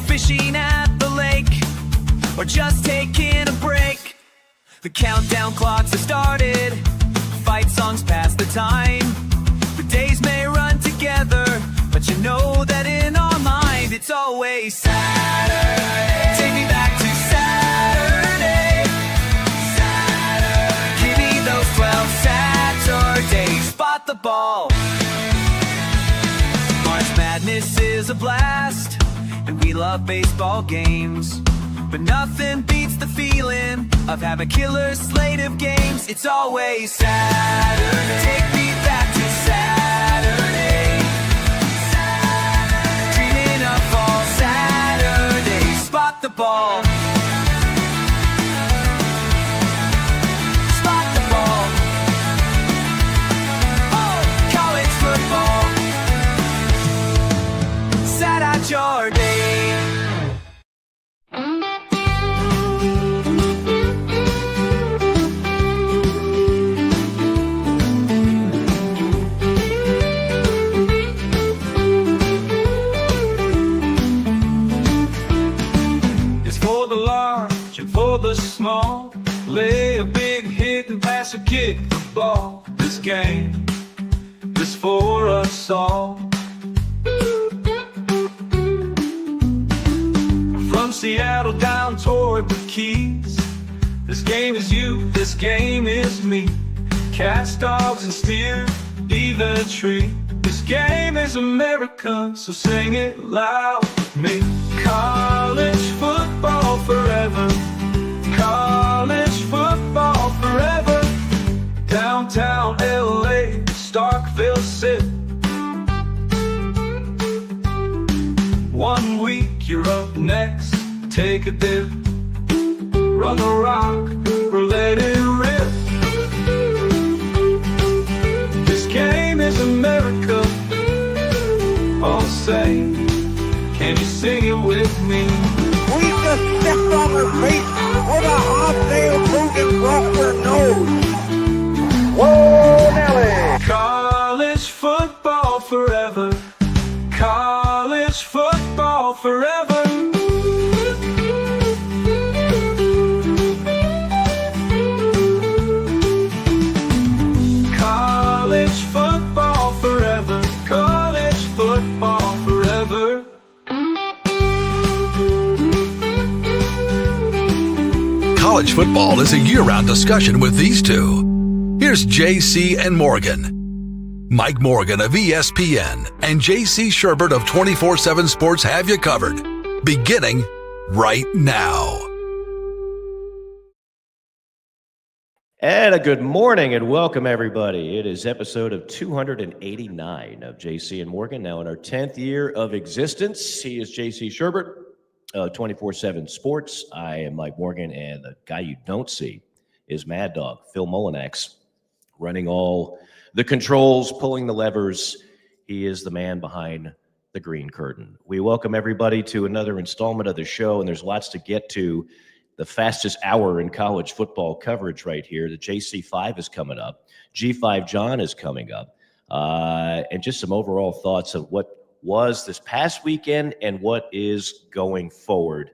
Fishing at the lake, or just taking a break. The countdown clocks have started, fight songs pass the time. The days may run together, but you know that in our mind it's always Saturday. Take me back to Saturday. Saturday. Give me those 12 Saturdays. Spot the ball. March Madness is a blast, and we love baseball games, but nothing beats the feeling of having a killer slate of games. It's always Saturday. Take me back to Saturday. Saturday. Dreaming of all Saturdays. Spot the ball. Spot the ball. Oh, college football. Saturday. The small, lay a big hit and pass a kick the ball. This game is for us all. From Seattle down toward the Keys, this game is you, this game is me. Cats, dogs, and steer, even a tree. This game is America, so sing it loud with me. College football forever. College football forever. Downtown LA, Starkville sit. 1 week you're up next, take a dip. Run the rock or let it rip. This game is America. All say, can you sing it with me? We just stepped on her face with a hot-tail broken across her nose. Whoa, Nelly! College football forever. College football forever. College football forever. College football forever. College football is a year-round discussion with these two. Here's JC and Morgan. Mike Morgan of ESPN and JC Sherbert of 24/7 Sports have you covered, beginning right now. And a good morning and welcome, everybody. It is episode of 289 of JC and Morgan, now in our 10th year of existence. He is JC Sherbert, 24/7 Sports. I am Mike Morgan, and the guy you don't see is Mad Dog, Phil Molinax, running all the controls, pulling the levers. He is the man behind the green curtain. We welcome everybody to another installment of the show, and there's lots to get to. The fastest hour in college football coverage right here. The JC5 is coming up. G5 John is coming up. And just some overall thoughts of what was this past weekend and what is going forward.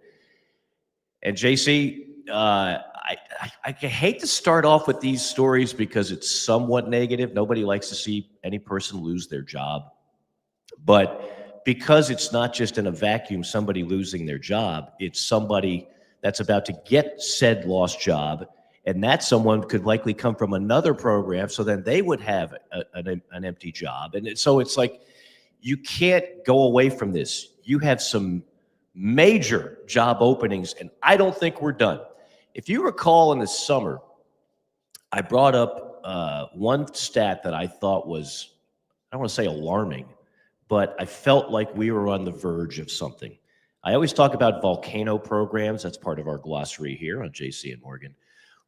And JC, I hate to start off with these stories because it's somewhat negative. Nobody likes to see any person lose their job. But because it's not just in a vacuum, somebody losing their job, it's somebody that's about to get said lost job, and that someone could likely come from another program, so then they would have an empty job. And so it's like, you can't go away from this. You have some major job openings, and I don't think we're done. If you recall in the summer, I brought up one stat that I thought was, I don't want to say alarming, but I felt like we were on the verge of something. I always talk about volcano programs. That's part of our glossary here on JC and Morgan.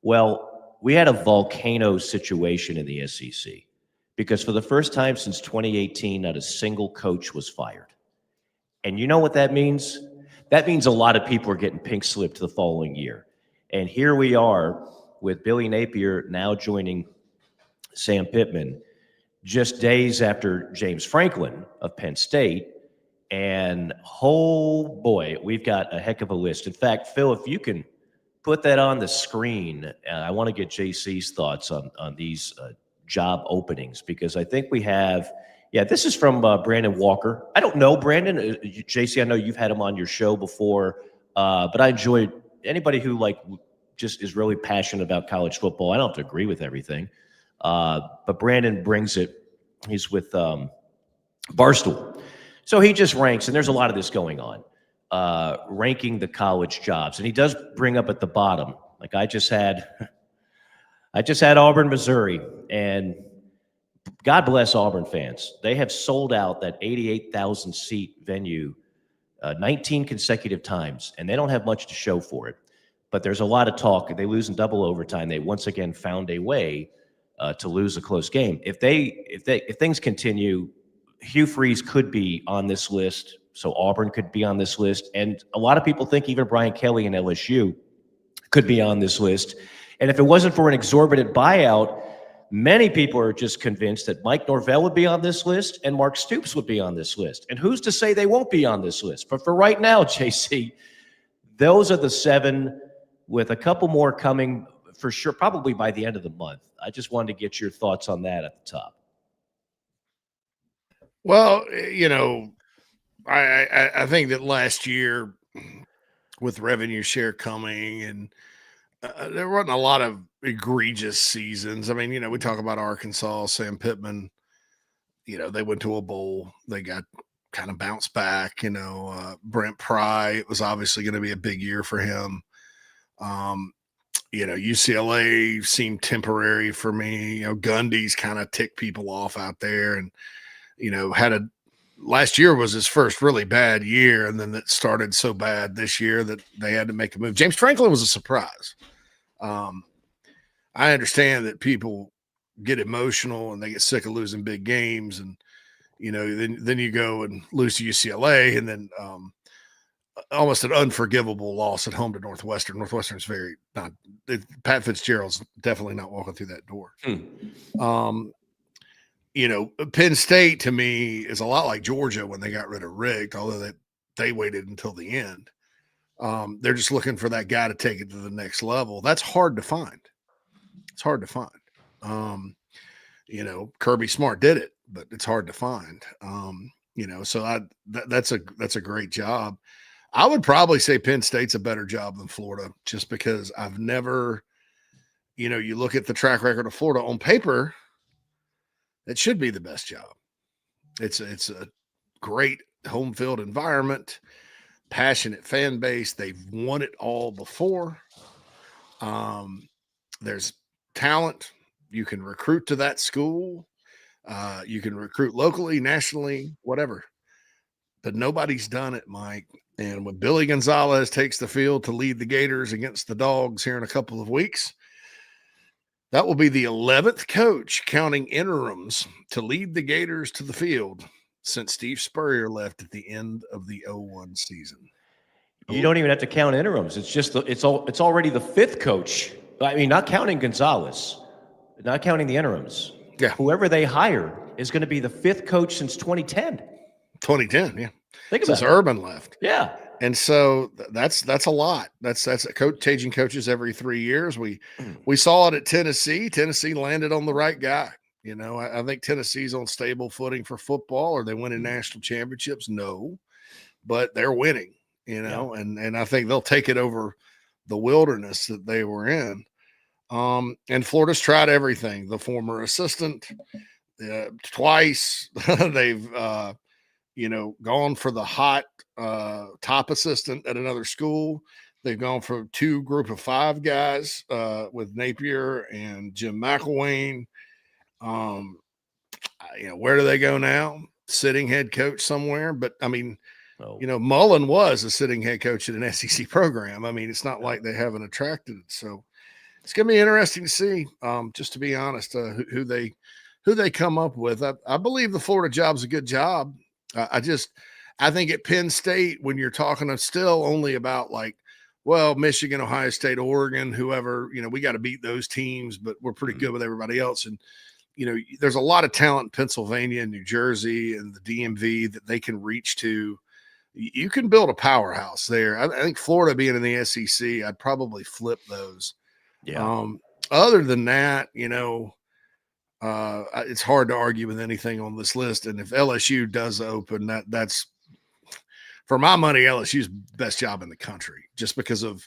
Well, we had a volcano situation in the SEC because for the first time since 2018, not a single coach was fired. And you know what that means? That means a lot of people are getting pink slipped the following year. And here we are with Billy Napier now joining Sam Pittman just days after James Franklin of Penn State. And oh boy, we've got a heck of a list. In fact, Phil, if you can put that on the screen, I want to get JC's thoughts on these job openings because I think we have. Yeah, this is from Brandon Walker. I don't know Brandon. JC, I know you've had him on your show before, but I enjoyed anybody who just is really passionate about college football. I don't have to agree with everything, but Brandon brings it. He's with Barstool. So he just ranks, and there's a lot of this going on, ranking the college jobs. And he does bring up at the bottom, like I just had Auburn, Missouri, and God bless Auburn fans. They have sold out that 88,000 seat venue 19 consecutive times, and they don't have much to show for it. But there's a lot of talk. They lose in double overtime. They once again found a way to lose a close game. If things continue, Hugh Freeze could be on this list, so Auburn could be on this list, and a lot of people think even Brian Kelly and LSU could be on this list. And if it wasn't for an exorbitant buyout, many people are just convinced that Mike Norvell would be on this list and Mark Stoops would be on this list. And who's to say they won't be on this list? But for right now, JC, those are the 7, with a couple more coming for sure, probably by the end of the month. I just wanted to get your thoughts on that at the top. Well, I think that last year with revenue share coming and there wasn't a lot of egregious seasons. I mean, we talk about Arkansas, Sam Pittman, they went to a bowl. They got kind of bounced back, Brent Pry, it was obviously going to be a big year for him. UCLA seemed temporary for me. Gundy's kind of ticked people off out there and, last year was his first really bad year. And then it started so bad this year that they had to make a move. James Franklin was a surprise. I understand that people get emotional and they get sick of losing big games. And, then you go and lose to UCLA and then almost an unforgivable loss at home to Northwestern. Northwestern's Pat Fitzgerald's definitely not walking through that door. Penn State to me is a lot like Georgia when they got rid of Rick, although they waited until the end. They're just looking for that guy to take it to the next level. That's hard to find. It's hard to find. Kirby Smart did it, but it's hard to find. So that's a great job. I would probably say Penn State's a better job than Florida just because I've never, you look at the track record of Florida on paper, it should be the best job. It's a great home field environment, passionate fan base. They've won it all before. There's talent. You can recruit to that school. You can recruit locally, nationally, whatever. But nobody's done it, Mike. And when Billy Gonzalez takes the field to lead the Gators against the Dogs here in a couple of weeks, that will be the 11th coach counting interims to lead the Gators to the field since Steve Spurrier left at the end of the 01 season. You don't even have to count interims. It's just it's already the 5th coach. I mean, not counting Gonzalez, not counting the interims. Yeah. Whoever they hire is going to be the 5th coach since 2010. 2010, yeah. Think about since it. Urban left. Yeah. And so that's a lot. That's a coach changing coaches every 3 years. We saw it at Tennessee. Tennessee landed on the right guy. I think Tennessee's on stable footing for football. Are they winning national championships? No, but they're winning, and I think they'll take it over the wilderness that they were in. And Florida's tried everything. The former assistant twice. They've gone for the hot top assistant at another school. They've gone for 2 group of 5 guys with Napier and Jim McElwain. Where do they go now? Sitting head coach somewhere. But I mean, Mullen was a sitting head coach at an SEC program. I mean, it's not like they haven't attracted it. So It's going to be interesting to see, just to be honest, who they come up with. I believe the Florida job's a good job. I think at Penn State, when you're talking still only about like, well, Michigan, Ohio State, Oregon, whoever, we got to beat those teams, but we're pretty good with everybody else. And, there's a lot of talent in Pennsylvania and New Jersey and the DMV that they can reach to. You can build a powerhouse there. I think Florida being in the SEC, I'd probably flip those. Yeah. Other than that, it's hard to argue with anything on this list. And if LSU does open, that's for my money, LSU's best job in the country, just because of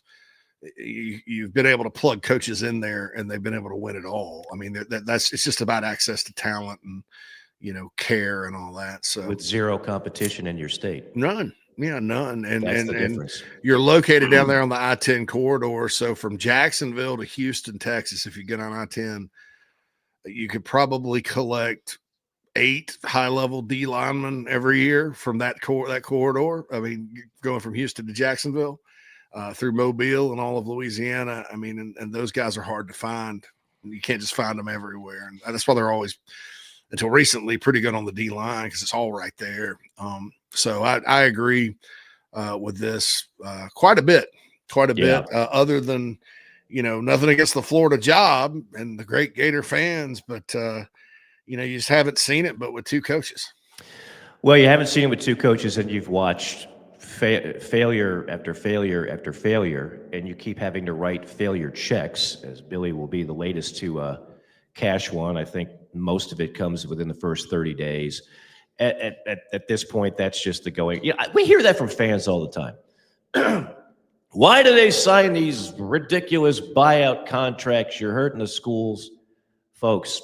you've been able to plug coaches in there and they've been able to win it all. I mean, it's just about access to talent and, care and all that. So with zero competition in your state. None. Yeah, none. And that's the and difference. You're located down there on the I-10 corridor. So from Jacksonville to Houston, Texas, if you get on I-10, you could probably collect 8 high-level D linemen every year from that corridor. I mean, going from Houston to Jacksonville, through Mobile and all of Louisiana. I mean, and those guys are hard to find. You can't just find them everywhere. And that's why they're always, until recently, pretty good on the D line because it's all right there. So I agree with this quite a bit. Other than, nothing against the Florida job and the great Gator fans, but you just haven't seen it, but with 2 coaches. Well, you haven't seen it with 2 coaches, and you've watched failure after failure after failure, and you keep having to write failure checks, as Billy will be the latest to cash one. I think most of it comes within the first 30 days. At this point, that's just the going. We hear that from fans all the time. Why do they sign these ridiculous buyout contracts? You're hurting the schools. Folks,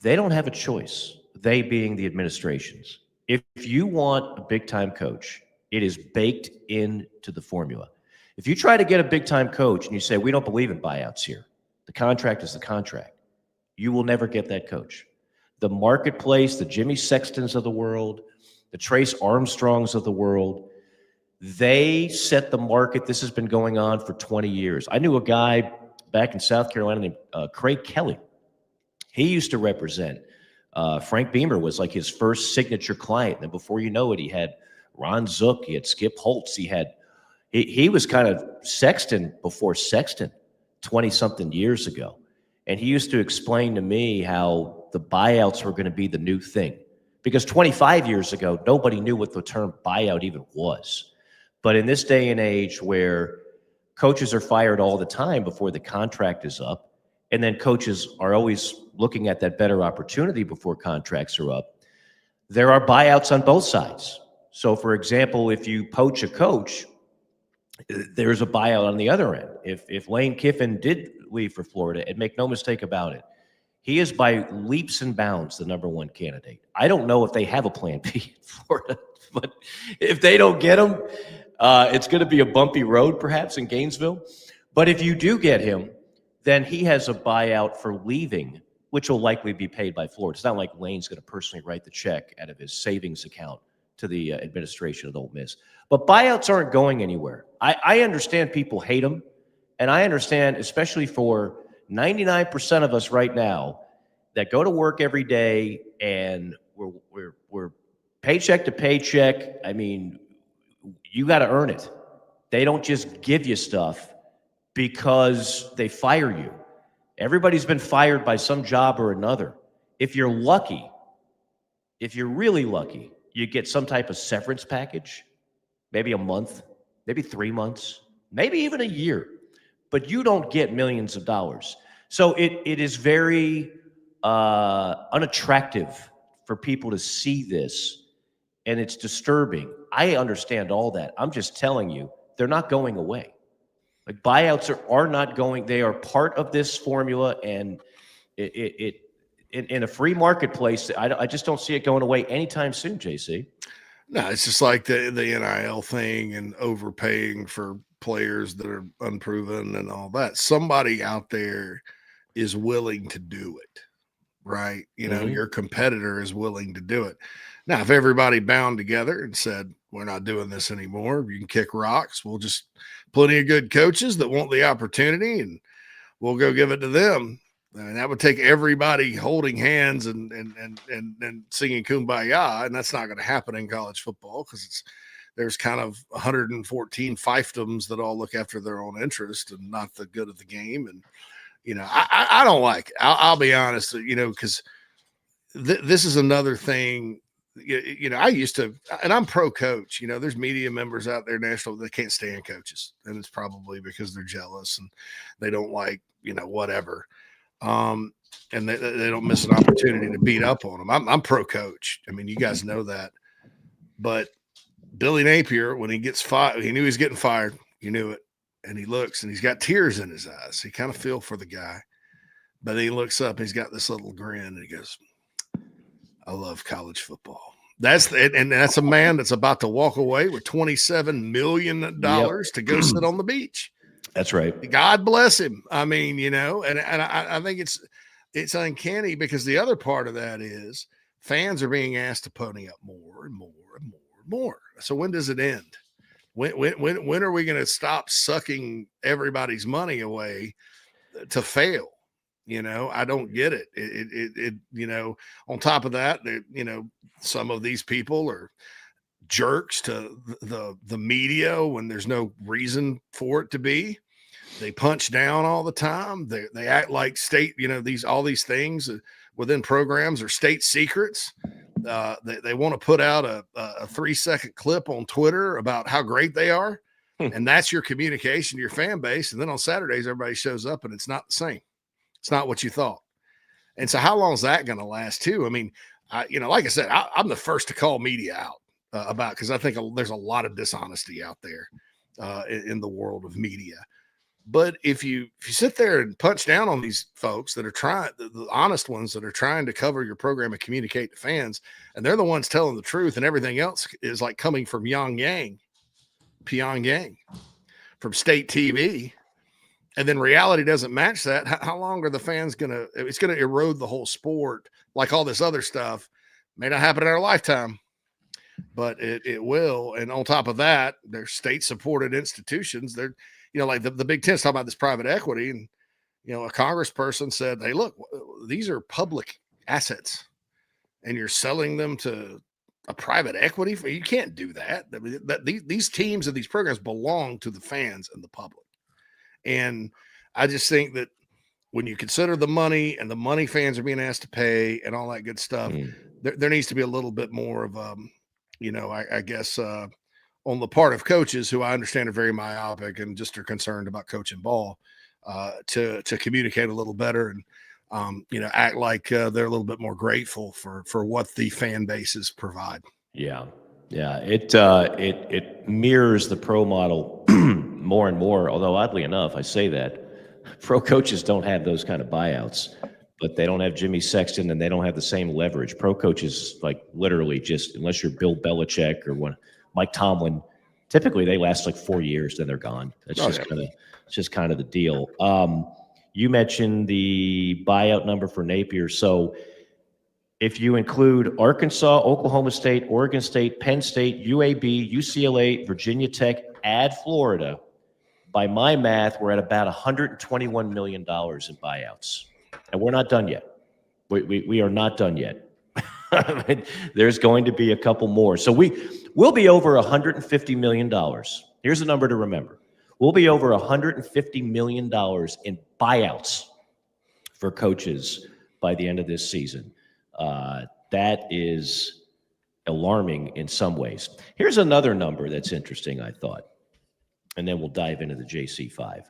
they don't have a choice, they being the administrations. If you want a big-time coach, it is baked into the formula. If you try to get a big-time coach and you say, we don't believe in buyouts here, the contract is the contract, you will never get that coach. The marketplace, the Jimmy Sextons of the world, the Trace Armstrongs of the world, they set the market. This has been going on for 20 years. I knew a guy back in South Carolina named Craig Kelly. He used to represent Frank Beamer was like his first signature client. And before you know it, he had Ron Zook, he had Skip Holtz, he was kind of Sexton before Sexton 20-something years ago. And he used to explain to me how the buyouts were going to be the new thing. Because 25 years ago, nobody knew what the term buyout even was. But in this day and age where coaches are fired all the time before the contract is up, and then coaches are always looking at that better opportunity before contracts are up, there are buyouts on both sides. So, for example, if you poach a coach, there's a buyout on the other end. If Lane Kiffin did leave for Florida, and make no mistake about it, he is by leaps and bounds the number 1 candidate. I don't know if they have a plan B in Florida, but if they don't get him, it's going to be a bumpy road perhaps in Gainesville. But if you do get him, then he has a buyout for leaving, which will likely be paid by Florida. It's not like Lane's going to personally write the check out of his savings account to the administration of Ole Miss. But buyouts aren't going anywhere. I understand people hate them, and I understand, especially for 99% of us right now that go to work every day and we're paycheck to paycheck. I mean, you got to earn it. They don't just give you stuff because they fire you. Everybody's been fired by some job or another. If you're lucky, if you're really lucky, you get some type of severance package, maybe a month, maybe 3 months, maybe even a year, but you don't get millions of dollars. So it is very unattractive for people to see this, and it's disturbing. I understand all that. I'm just telling you, they're not going away. Like, buyouts are not going. They are part of this formula, and it in a free marketplace, I just don't see it going away anytime soon, JC. No, it's just like the NIL thing and overpaying for players that are unproven and all that. Somebody out there is willing to do it, right? Your competitor is willing to do it. Now, if everybody bound together and said, we're not doing this anymore, you can kick rocks. We'll just plenty of good coaches that want the opportunity, and we'll go give it to them. And that would take everybody holding hands and singing Kumbaya, and that's not going to happen in college football because there's kind of 114 fiefdoms that all look after their own interest and not the good of the game. And I don't like it. I'll be honest, because this is another thing. I used to, and I'm pro coach. There's media members out there national that can't stand coaches, and it's probably because they're jealous and they don't like whatever. And they don't miss an opportunity to beat up on them. I'm pro coach. I mean, you guys know that. But Billy Napier, when he gets fired, he knew he was getting fired. You knew it. And he looks and he's got tears in his eyes. He kind of feel for the guy. But he looks up, he's got this little grin and he goes, I love college football. That's a man that's about to walk away with $27 million to go sit on the beach. That's right. God bless him. I mean, and I think it's uncanny because the other part of that is fans are being asked to pony up more and more and more and more. So when does it end? When are we going to stop sucking everybody's money away to fail? I don't get it. It on top of that, some of these people are jerks to the media when there's no reason for it to be. They punch down all the time. They act like state, all these things within programs are state secrets. They want to put out a 3-second clip on Twitter about how great they are. And that's your communication to your fan base. And then on Saturdays, everybody shows up and it's not the same. It's not what you thought. And so how long is that going to last too? I mean, like I said, I'm the first to call media out because I think there's a lot of dishonesty out there in the world of media. But if you sit there and punch down on these folks that are trying, the honest ones that are trying to cover your program and communicate to fans, and they're the ones telling the truth, and everything else is like coming from Pyongyang, from state TV, and then reality doesn't match that, how long are the fans it's going to erode the whole sport like all this other stuff. May not happen in our lifetime, but it will. And on top of that, they're state-supported institutions. They're like the Big Ten's talking about this private equity, and a congressperson said, "Hey, look, these are public assets, and you're selling them to a private equity. You can't do that. These teams and these programs belong to the fans and the public." And I just think that when you consider the money and the money fans are being asked to pay and all that good stuff, there needs to be a little bit more of I guess. On the part of coaches who I understand are very myopic and just are concerned about coaching ball, to communicate a little better and, act like they're a little bit more grateful for what the fan bases provide. Yeah. Yeah. It mirrors the pro model more and more, although oddly enough, I say that pro coaches don't have those kind of buyouts, but they don't have Jimmy Sexton and they don't have the same leverage. Pro coaches, like literally just, unless you're Bill Belichick or Mike Tomlin, typically they last like 4 years, then they're gone. It's just kind of the deal. You mentioned the buyout number for Napier. So if you include Arkansas, Oklahoma State, Oregon State, Penn State, UAB, UCLA, Virginia Tech, add Florida, by my math, we're at about $121 million in buyouts. And we're not done yet. We are not done yet. There's going to be a couple more. So we'll be over $150 million. Here's a number to remember. We'll be over $150 million in buyouts for coaches by the end of this season. That is alarming in some ways. Here's another number that's interesting, I thought, and then we'll dive into the JC5.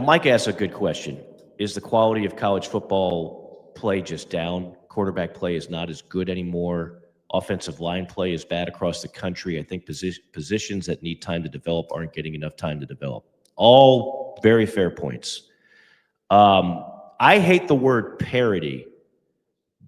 Mike asked a good question. Is the quality of college football play just down? Quarterback play is not as good anymore. Offensive line play is bad across the country. I think positions that need time to develop aren't getting enough time to develop. All very fair points. I hate the word parity,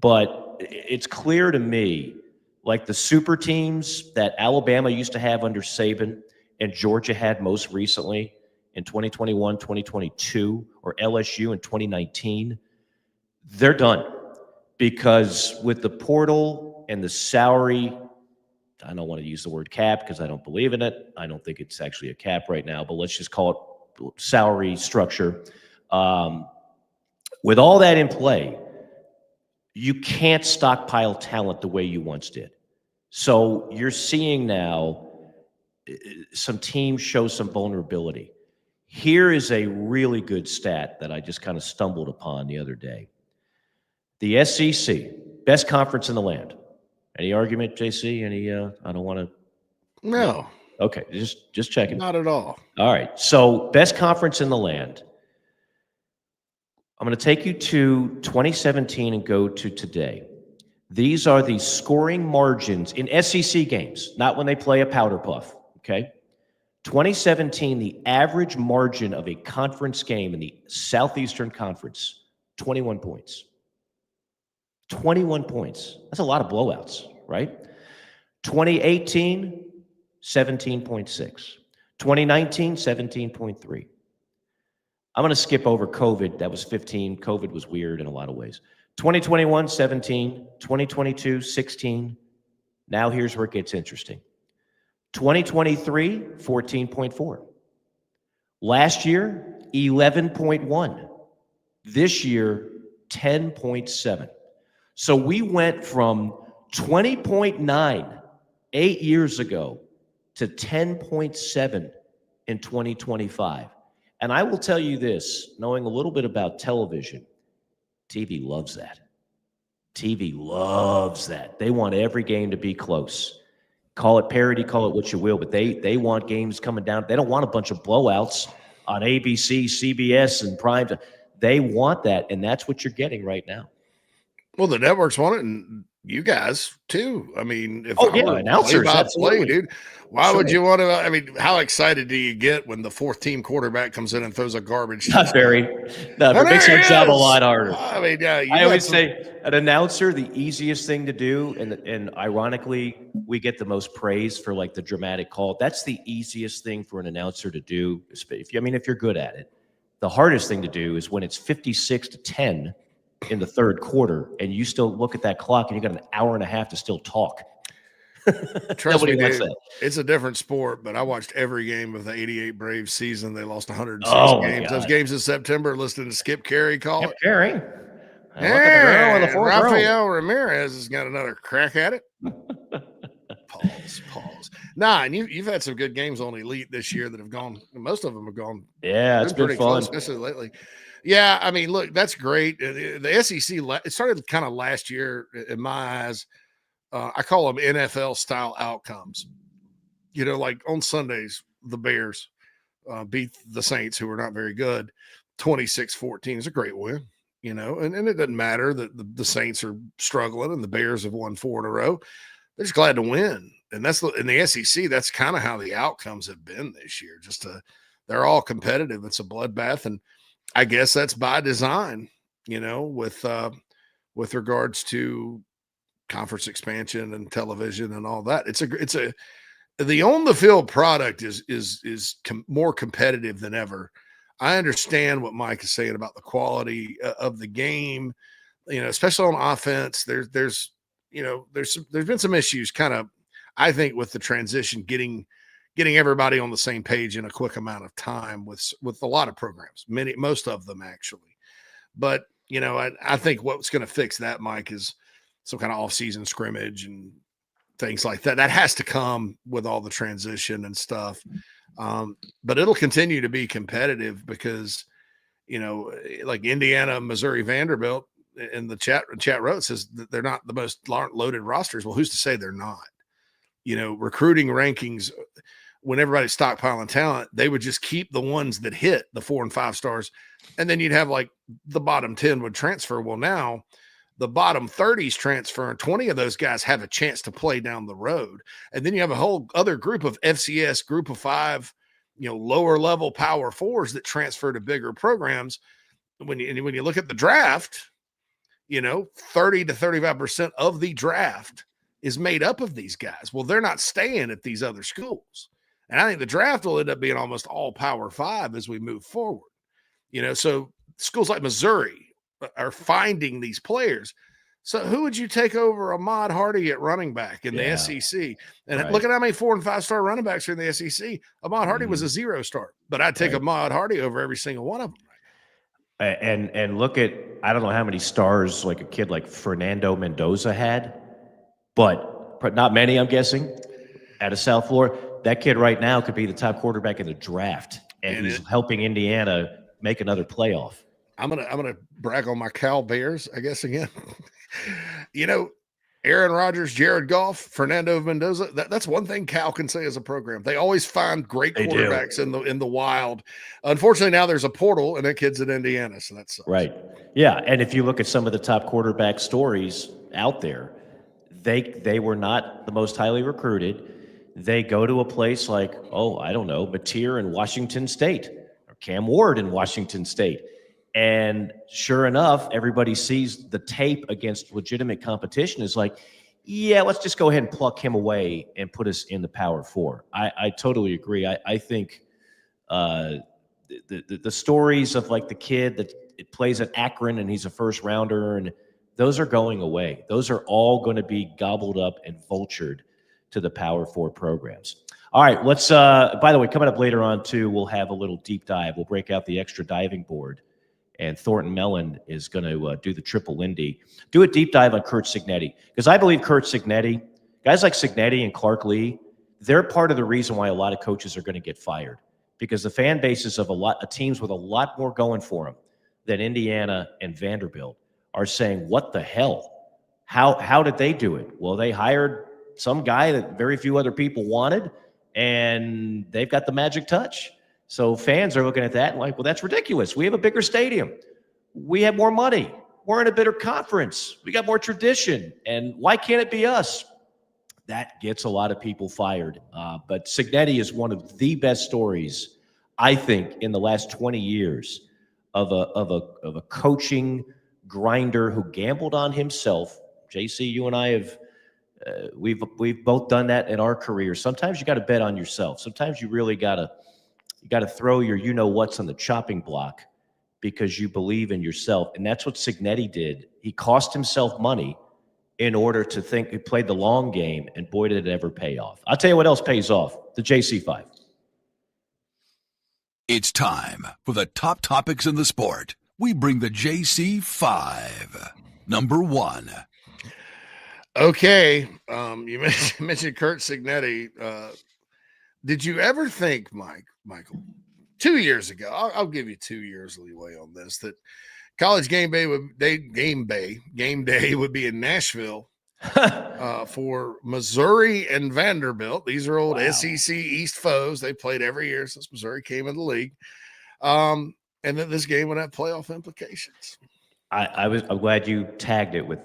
but it's clear to me, like the super teams that Alabama used to have under Saban and Georgia had most recently in 2021, 2022, or LSU in 2019, they're done. Because with the portal and the salary I don't want to use the word cap because I don't believe in it. I don't think it's actually a cap right now, but let's just call it salary structure. With all that in play, you can't stockpile talent the way you once did. So you're seeing now some teams show some vulnerability. Here is a really good stat that I just kind of stumbled upon the other day. The SEC, best conference in the land. Any argument, JC? I don't want to. No, Okay, just checking. not at all. All right. So, best conference in the land. I'm going to take you to 2017 and go to today. These are the scoring margins in SEC games, not when they play a powder puff. Okay. 2017, the average margin of a conference game in the Southeastern Conference, 21 points. 21 points. That's a lot of blowouts, right? 2018, 17.6. 2019, 17.3. I'm going to skip over COVID. That was 15. COVID was weird in a lot of ways. 2021, 17. 2022, 16. Now here's where it gets interesting. 2023, 14.4. Last year, 11.1. This year, 10.7. So we went from 20.9 8 years ago to 10.7 in 2025. And I will tell you this, knowing a little bit about television, TV loves that. TV loves that. They want every game to be close. Call it parity, call it what you will, but they want games coming down. They don't want a bunch of blowouts on ABC, CBS, and Prime. They want that, and that's what you're getting right now. Well, the networks want it, and you guys too. I mean, if announcers, play, dude, why would Sure. you want to? I mean, how excited do you get when the fourth team quarterback comes in and throws a garbage? Not very. No, And it makes there our he job a is. lot harder. I mean, yeah, I always say an announcer, the easiest thing to do, and ironically, we get the most praise for like the dramatic call. That's the easiest thing for an announcer to do. If you're good at it. The hardest thing to do is when it's 56-10 in the third quarter, and you still look at that clock, and you got an hour and a half to still talk. Trust me, Nobody wants dude, that. it's a different sport, but I watched every game of the 88 Braves season. They lost 106 Oh, my games. God. Those games in September, listening to Skip Carey call it. Carey. Look at the girl in the fourth row. Rafael Ramirez has got another crack at it. Pause. Nah, and you've had some good games on Elite this year that have gone. Most of them have gone. Yeah, it's been pretty fun. close, especially lately. Yeah, I mean, look, that's great. The SEC, it started kind of last year in my eyes. I call them NFL style outcomes. You know, like on Sundays, the Bears beat the Saints, who are not very good, 26-14 is a great win. You know, and it doesn't matter that the Saints are struggling and the Bears have won 4 in a row. They're just glad to win. And that's in the SEC, that's kind of how the outcomes have been this year. They're all competitive. It's a bloodbath. And I guess that's by design, you know, with regards to conference expansion and television and all that. The on the field product is more competitive than ever. I understand what Mike is saying about the quality of the game, you know, especially on offense. There's been some issues kind of, I think, with the transition, getting everybody on the same page in a quick amount of time with a lot of programs, most of them actually. But, you know, I think what's going to fix that, Mike, is some kind of off-season scrimmage and things like that. That has to come with all the transition and stuff. But it'll continue to be competitive because, you know, like Indiana, Missouri, Vanderbilt in the chat row says that they're not the most loaded rosters. Well, who's to say they're not? You know, recruiting rankings, when everybody's stockpiling talent, they would just keep the ones that hit the 4 and 5 stars. And then you'd have like the bottom 10 would transfer. Well, now the bottom 30s transfer, and 20 of those guys have a chance to play down the road. And then you have a whole other group of FCS group of 5, you know, lower level power 4s that transfer to bigger programs. When you look at the draft, you know, 30 to 35% of the draft is made up of these guys. Well, they're not staying at these other schools. And I think the draft will end up being almost all Power 5 as we move forward. You know, so schools like Missouri are finding these players. So who would you take over Ahmad Hardy at running back in the SEC? And look at how many 4- and 5-star running backs are in the SEC. Ahmad Hardy was a 0-star, but I'd take Ahmad Hardy over every single one of them. And look at, I don't know how many stars like a kid like Fernando Mendoza had, but not many, I'm guessing, out of South Florida. That kid right now could be the top quarterback in the draft, and he's helping Indiana make another playoff. I'm gonna brag on my Cal Bears, I guess, again. Aaron Rodgers, Jared Goff, Fernando Mendoza. That's one thing Cal can say as a program. They always find great quarterbacks in the wild. Unfortunately, now there's a portal, and that kid's at Indiana, so that sucks. Right. Yeah, and if you look at some of the top quarterback stories out there, they were not the most highly recruited. They go to a place like, I don't know, Mateer in Washington State or Cam Ward in Washington State. And sure enough, everybody sees the tape against legitimate competition is like, yeah, let's just go ahead and pluck him away and put us in the Power Four. I totally agree. I think the stories of like the kid that it plays at Akron and he's a first rounder, and those are going away. Those are all going to be gobbled up and vultured to the Power Four programs. All right, let's, by the way, coming up later on too, we'll have a little deep dive. We'll break out the extra diving board. And Thornton Mellon is going to do the triple Lindy. Do a deep dive on Curt Cignetti. Because I believe Curt Cignetti, guys like Cignetti and Clark Lee, they're part of the reason why a lot of coaches are going to get fired. Because the fan bases of a lot of teams with a lot more going for them than Indiana and Vanderbilt are saying, what the hell? How did they do it? Well, they hired some guy that very few other people wanted, and they've got the magic touch. So fans are looking at that and like, well, that's ridiculous. We have a bigger stadium. We have more money. We're in a better conference. We got more tradition. And why can't it be us? That gets a lot of people fired. But Cignetti is one of the best stories, I think, in the last 20 years of a coaching grinder who gambled on himself. JC, you and I have we've both done that in our careers. Sometimes you got to bet on yourself. Sometimes you really got to throw your you-know-what's on the chopping block because you believe in yourself. And that's what Cignetti did. He cost himself money in order to think he played the long game, and boy, did it ever pay off. I'll tell you what else pays off, the JC5. It's time for the top topics in the sport. We bring the JC5. Number 1. Okay, you mentioned Curt Cignetti. Did you ever think, Michael, 2 years ago, I'll give you 2 years leeway on this, that college game day would be in Nashville for Missouri and Vanderbilt. These are old SEC East foes. They played every year since Missouri came in the league. And then this game would have playoff implications. I'm glad you tagged it with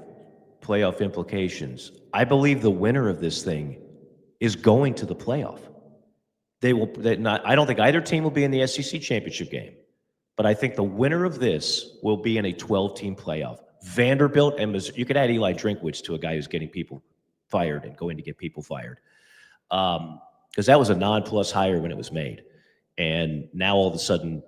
playoff implications. I believe the winner of this thing is going to the playoff. I don't think either team will be in the SEC championship game, but I think the winner of this will be in a 12-team playoff. Vanderbilt and Missouri. You could add Eli Drinkwitz to a guy who's getting people fired and going to get people fired, because that was a non-plus hire when it was made, and now all of a sudden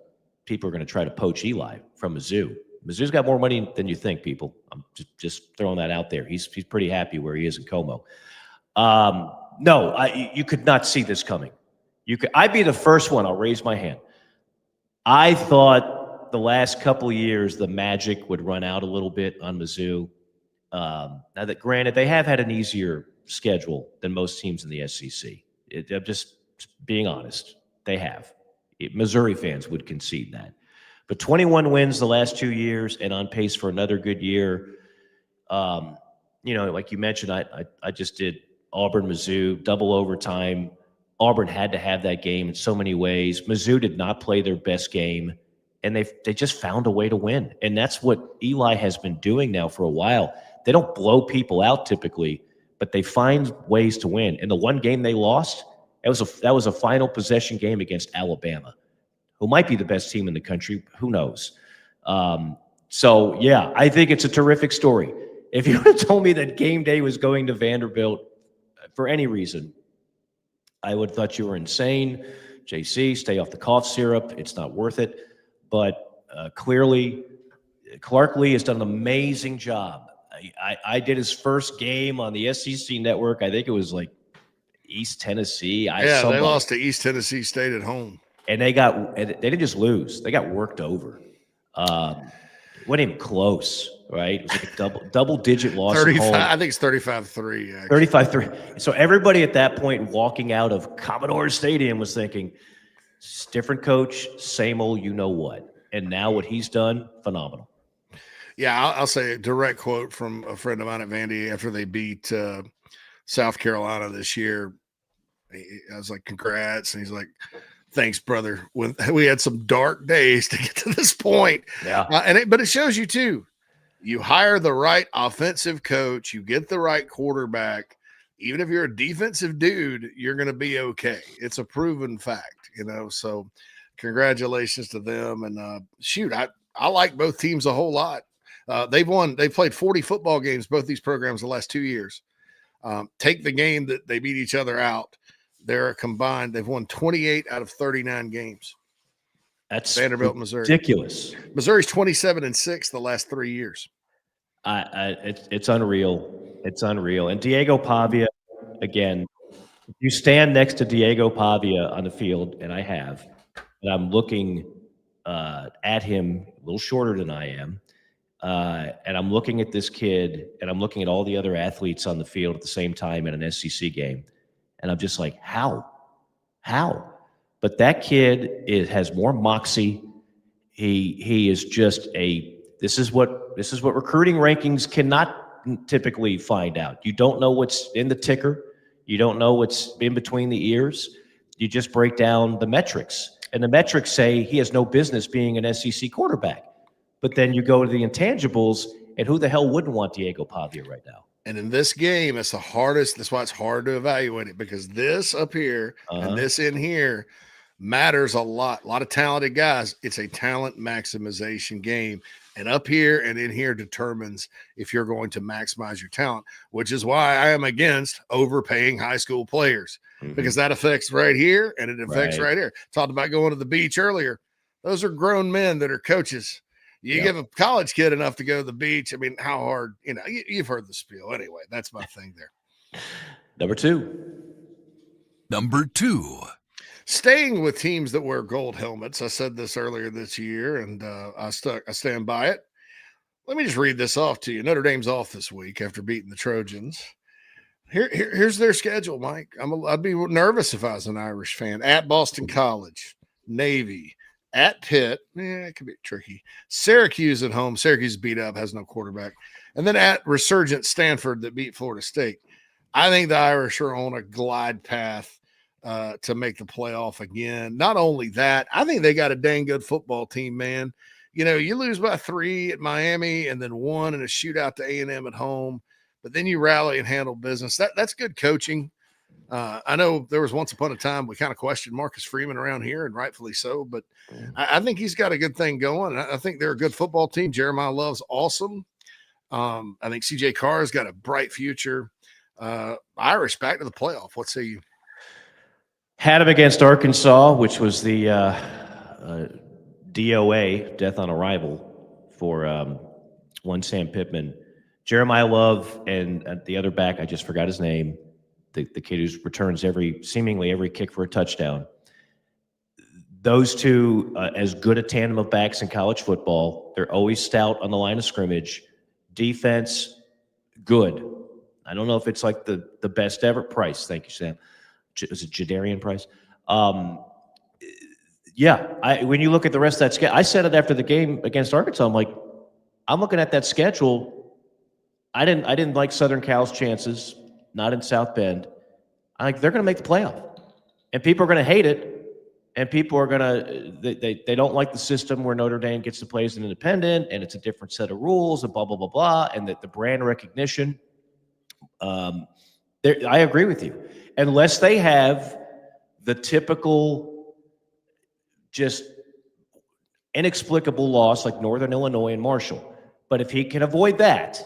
people are going to try to poach Eli from Mizzou. Mizzou's got more money than you think, people. I'm just throwing that out there. He's pretty happy where he is in Como. You could not see this coming. I'd be the first one. I'll raise my hand. I thought the last couple of years the magic would run out a little bit on Mizzou. Now that, granted, they have had an easier schedule than most teams in the SEC. I'm just being honest. They have. Missouri fans would concede that. But 21 wins the last 2 years and on pace for another good year. Like you mentioned, I just did Auburn, Mizzou, double overtime. Auburn had to have that game in so many ways. Mizzou did not play their best game, and they just found a way to win. And that's what Eli has been doing now for a while. They don't blow people out typically, but they find ways to win. And the one game they lost, that was a final possession game against Alabama, who might be the best team in the country. Who knows? I think it's a terrific story. If you would have told me that game day was going to Vanderbilt for any reason, I would have thought you were insane. JC, stay off the cough syrup. It's not worth it. But clearly, Clark Lee has done an amazing job. I did his first game on the SEC network. I think it was like East Tennessee. They lost to East Tennessee State at home. And they didn't just lose. They got worked over. It wasn't even close, right? It was like a double-digit loss at home. I think it's 35-3. 35-3. So everybody at that point walking out of Commodore Stadium was thinking, different coach, same old you-know-what. And now what he's done, phenomenal. Yeah, I'll say a direct quote from a friend of mine at Vandy after they beat South Carolina this year. I was like, congrats. And he's like, thanks, brother. We had some dark days to get to this point. Yeah. But it shows you, too. You hire the right offensive coach. You get the right quarterback. Even if you're a defensive dude, you're going to be okay. It's a proven fact, So congratulations to them. And shoot, I like both teams a whole lot. They've played 40 football games, both these programs, the last 2 years. Take the game that they beat each other out. They're combined. They've won 28 out of 39 games. That's Vanderbilt, Missouri. Ridiculous. Missouri's 27-6 the last 3 years. It's unreal. It's unreal. And Diego Pavia, again, if you stand next to Diego Pavia on the field, and I have, and I'm looking at him a little shorter than I am, and I'm looking at this kid, and I'm looking at all the other athletes on the field at the same time in an SEC game. And I'm just like, how? But that kid has more moxie. He is just this is what recruiting rankings cannot typically find out. You don't know what's in the ticker. You don't know what's in between the ears. You just break down the metrics. And the metrics say he has no business being an SEC quarterback. But then you go to the intangibles, and who the hell wouldn't want Diego Pavia right now? And in this game, it's the hardest. That's why it's hard to evaluate it, because this up here and this in here matters a lot. A lot of talented guys. It's a talent maximization game. And up here and in here determines if you're going to maximize your talent, which is why I am against overpaying high school players, because that affects right here and it affects right here. Talked about going to the beach earlier. Those are grown men that are coaches. You give a college kid enough to go to the beach. I mean, how hard, you've heard the spiel. Anyway, that's my thing there. Number two. Staying with teams that wear gold helmets. I said this earlier this year, and I stand by it. Let me just read this off to you. Notre Dame's off this week after beating the Trojans. Here's their schedule, Mike. I'd be nervous if I was an Irish fan. At Boston College, Navy, at Pitt, it could be tricky. Syracuse at home. Syracuse beat up, has no quarterback. And then at resurgent Stanford that beat Florida State. I think the Irish are on a glide path to make the playoff again. Not only that, I think they got a dang good football team, man. You lose by 3 at Miami and then 1 in a shootout to A&M at home, but then you rally and handle business. That's good coaching. I know there was once upon a time we kind of questioned Marcus Freeman around here, and rightfully so, but I think he's got a good thing going. I think they're a good football team. Jeremiah Love's awesome. I think CJ Carr's got a bright future. Irish back to the playoff. What say you? Had him against Arkansas, which was the DOA, death on arrival, for one Sam Pittman. Jeremiah Love and the other back, I just forgot his name, the kid who returns seemingly every kick for a touchdown. Those two, as good a tandem of backs in college football. They're always stout on the line of scrimmage. Defense, good. I don't know if it's like the best ever. Price, thank you, Sam. Is it Jadarian Price? When you look at the rest of that schedule, I said it after the game against Arkansas. I'm looking at that schedule. I didn't like Southern Cal's chances, not in South Bend. They're going to make the playoff, and people are going to hate it, and people are going to they don't like the system where Notre Dame gets to play as an independent, and it's a different set of rules, and blah blah blah blah, and the brand recognition. I agree with you. Unless they have the typical just inexplicable loss like Northern Illinois and Marshall. But if he can avoid that,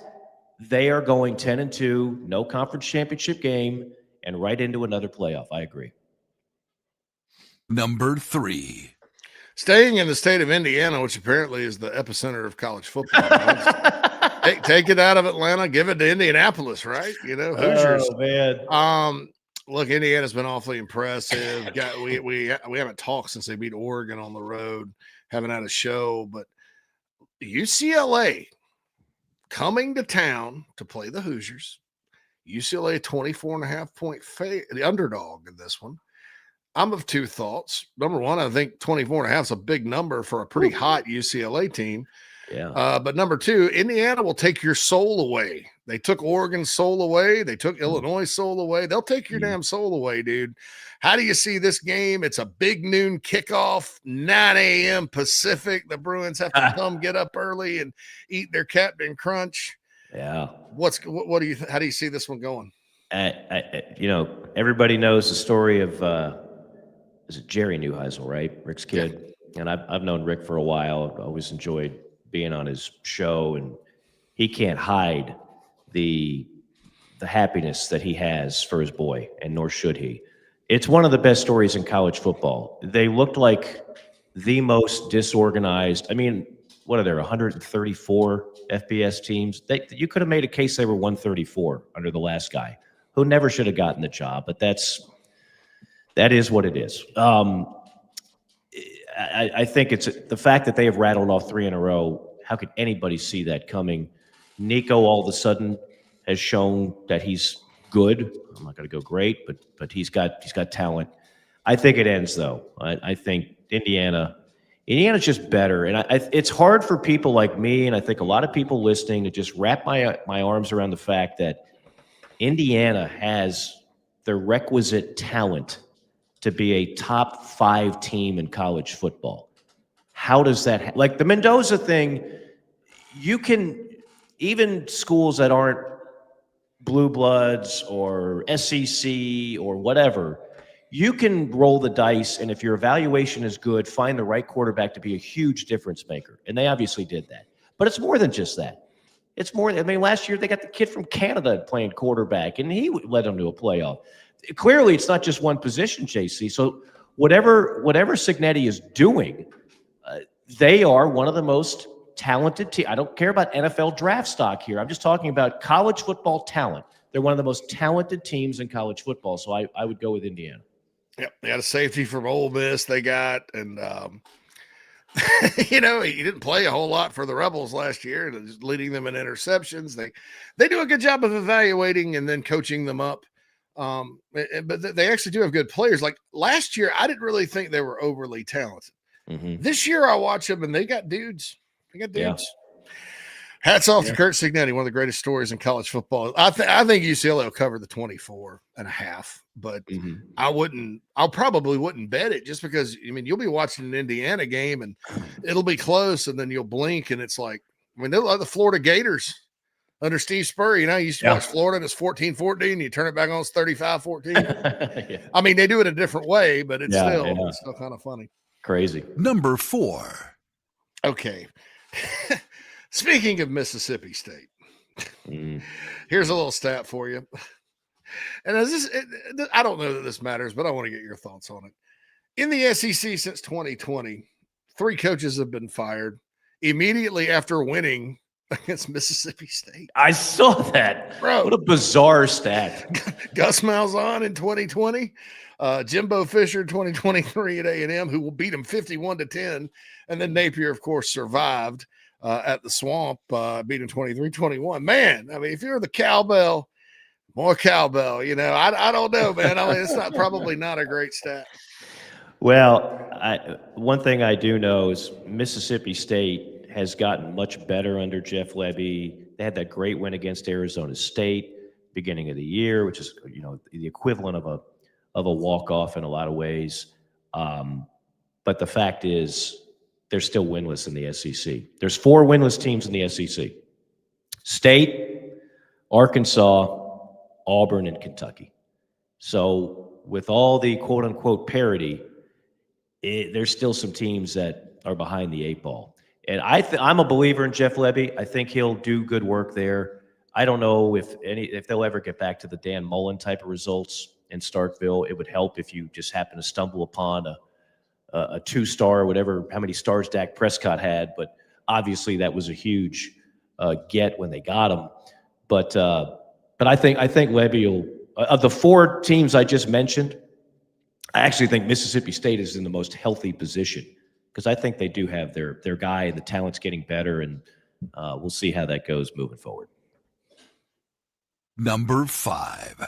they are going 10-2, no conference championship game, and right into another playoff. I agree. Number 3. Staying in the state of Indiana, which apparently is the epicenter of college football. Take it out of Atlanta, give it to Indianapolis, right? Hoosiers. Oh man. Look, Indiana's been awfully impressive. We haven't talked since they beat Oregon on the road. Haven't had a show, but UCLA coming to town to play the Hoosiers. UCLA 24.5-point the underdog in this one. I'm of two thoughts. Number one, I think 24.5 is a big number for a pretty hot UCLA team. Yeah. But number two, Indiana will take your soul away. They took Oregon's soul away. They took Illinois' soul away. They'll take your damn soul away, dude. How do you see this game? It's a big noon kickoff, 9 a.m. Pacific. The Bruins have to come get up early and eat their Captain Crunch. Yeah. What do you how do you see this one going? Everybody knows the story of is it Jerry Neuheisel, right? Rick's kid. Yeah. And I've known Rick for a while. I've always enjoyed being on his show, and he can't hide the happiness that he has for his boy, and nor should he. It's one of the best stories in college football. They looked like the most disorganized. I mean, what are there, 134 FBS teams? You could have made a case they were 134 under the last guy, who never should have gotten the job, but that is what it is. I think it's the fact that they have rattled off 3 in a row. How could anybody see that coming? Nico all of a sudden has shown that he's good. I'm not going to go great, but he's got talent. I think it ends though. I think Indiana's just better, and it's hard for people like me, and I think a lot of people listening, to just wrap my arms around the fact that Indiana has the requisite talent to be a top 5 team in college football. How does that like the Mendoza thing? You can, even schools that aren't blue bloods or SEC or whatever, you can roll the dice, and if your evaluation is good, find the right quarterback to be a huge difference maker. And they obviously did that. But it's more than just that. It's more, I mean, last year they got the kid from Canada playing quarterback, and he led them to a playoff. Clearly, it's not just one position, JC. So whatever Cignetti is doing, they are one of the most talented teams. I don't care about NFL draft stock here. I'm just talking about college football talent. They're one of the most talented teams in college football. So I would go with Indiana. Yep, they got a safety from Ole Miss. They got, and he didn't play a whole lot for the Rebels last year, leading them in interceptions. They do a good job of evaluating and then coaching them up. But they actually do have good players. Like last year, I didn't really think they were overly talented. Mm-hmm. This year, I watch them and they got dudes. Yeah. Hats off to Kurt Cignetti, one of the greatest stories in college football. I think UCLA will cover the 24.5, but I probably wouldn't bet it, just because, I mean, you'll be watching an Indiana game and it'll be close, and then you'll blink and it's like, I mean, they're like the Florida Gators under Steve Spurrier. You used to watch Florida and it's 14-14, you turn it back on, it's 35-14. Yeah. I mean, they do it a different way, but it's still kind of funny. Crazy. Number 4. Okay. Speaking of Mississippi State, here's a little stat for you. And I don't know that this matters, but I want to get your thoughts on it. In the SEC since 2020, 3 coaches have been fired immediately after winning against Mississippi State. I saw that. Bro, what a bizarre stat. Gus Malzahn in 2020, Jimbo Fisher 2023 at A&M, who will beat him 51-10, and then Napier, of course, survived at the Swamp, beating 23-21. Man, I mean, if you're the cowbell, more cowbell, I don't know, man. I mean, it's probably not a great stat. Well, one thing I do know is Mississippi State has gotten much better under Jeff Lebby. They had that great win against Arizona State beginning of the year, which is, the equivalent of a walk-off in a lot of ways. But the fact is, they're still winless in the SEC. There's 4 winless teams in the SEC: State, Arkansas, Auburn, and Kentucky. So with all the quote-unquote parity, there's still some teams that are behind the 8 ball. And I'm a believer in Jeff Lebby. I think he'll do good work there. I don't know if they'll ever get back to the Dan Mullen type of results in Starkville. It would help if you just happen to stumble upon a 2-star, whatever, how many stars Dak Prescott had. But obviously that was a huge get when they got him. But I think Lebby will. Of the four teams I just mentioned, I actually think Mississippi State is in the most healthy position because I think they do have their guy, and the talent's getting better, and we'll see how that goes moving forward. Number 5.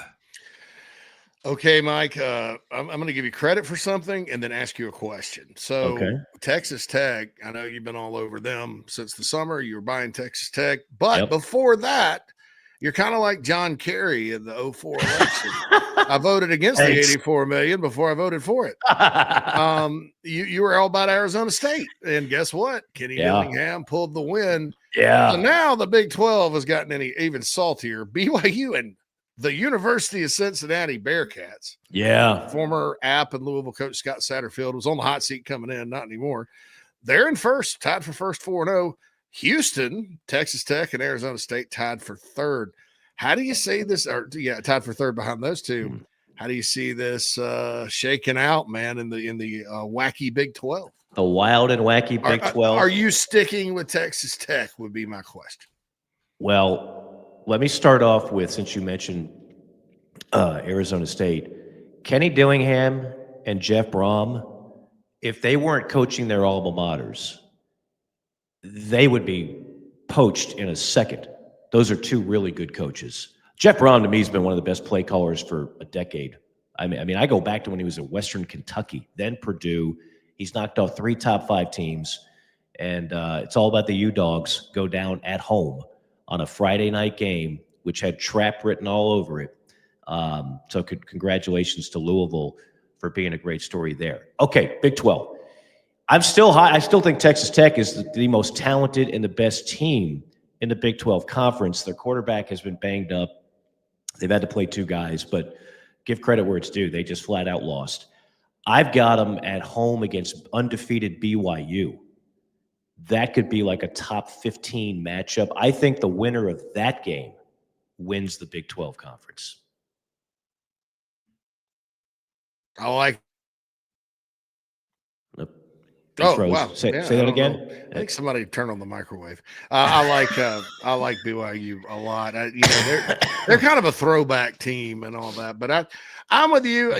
Okay, Mike, I'm going to give you credit for something and then ask you a question. So, Okay. Texas Tech, I know you've been all over them since the summer. You were buying Texas Tech. But Yep. before that, you're kind of like John Kerry in the 04 election. I voted against the $84 million before I voted for it. You were all about Arizona State. And guess what? Kenny Dillingham pulled the win. Yeah. So now the Big 12 has gotten even saltier. BYU and the University of Cincinnati Bearcats. Yeah. Former App and Louisville coach Scott Satterfield was on the hot seat coming in, not anymore. They're in first, tied for first 4-0. Houston, Texas Tech, and Arizona State tied for third. How do you see this? Or tied for third behind those two. How do you see this shaking out, man, in the wacky Big 12? The wild and wacky Big 12. Are you sticking with Texas Tech would be my question. Well, let me start off with, since you mentioned Arizona State, Kenny Dillingham and Jeff Brom, if they weren't coaching their alma maters, they would be poached in a second. Those are two really good coaches. Jeff Brom, to me, has been one of the best play callers for a decade. I mean, I go back to when he was at Western Kentucky, then Purdue. He's knocked off 3 top 5 teams, and it's all about the U-Dogs go down at home on a Friday night game, which had trap written all over it. So congratulations to Louisville for being a great story there. Okay, Big 12. I'm still high. I still think Texas Tech is the most talented and the best team in the Big 12 conference. Their quarterback has been banged up. They've had to play 2 guys, but give credit where it's due. They just flat out lost. I've got them at home against undefeated BYU. That could be like a top 15 matchup. I think the winner of that game wins the Big 12 conference. I like. Wow! Say that again. I think somebody turned on the microwave. I like BYU a lot. They're kind of a throwback team and all that. But I'm with you.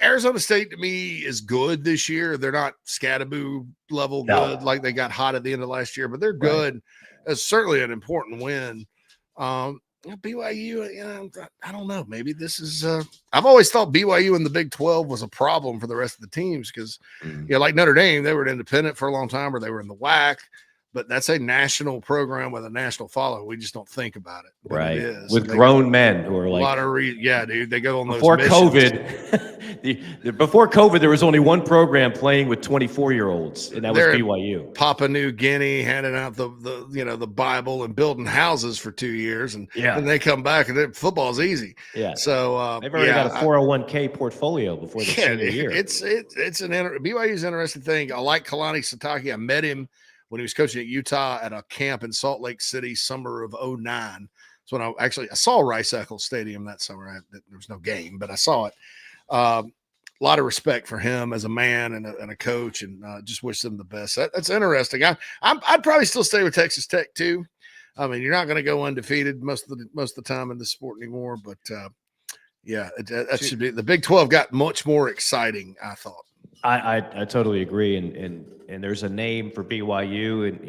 Arizona State to me is good this year. They're not Scattaboo level good like they got hot at the end of last year, but they're good. Right. It's certainly an important win. BYU, I don't know. Maybe this is I've always thought BYU in the Big 12 was a problem for the rest of the teams because, like Notre Dame, they were independent for a long time, or they were in the WAC. But that's a national program with a national following. We just don't think about it. Right. With grown men who are like. A lot of dude. They go on those before missions. COVID. Before COVID, there was only one program playing with 24-year-olds, and that was BYU. Papua New Guinea handing out the Bible and building houses for 2 years, and they come back and football's easy. Yeah. So they've already got a 401k portfolio before the senior year. It's BYU's an interesting thing. I like Kalani Sitake. I met him when he was coaching at Utah at a camp in Salt Lake City, summer of 2009. So when I saw Rice Eccles Stadium that summer. There was no game, but I saw it. A lot of respect for him as a man and a coach, and just wish them the best. That's interesting. I'd probably still stay with Texas Tech too. I mean, you're not going to go undefeated most of the time in the sport anymore, but that should be. The Big 12 got much more exciting, I thought. I totally agree, and there's a name for BYU, and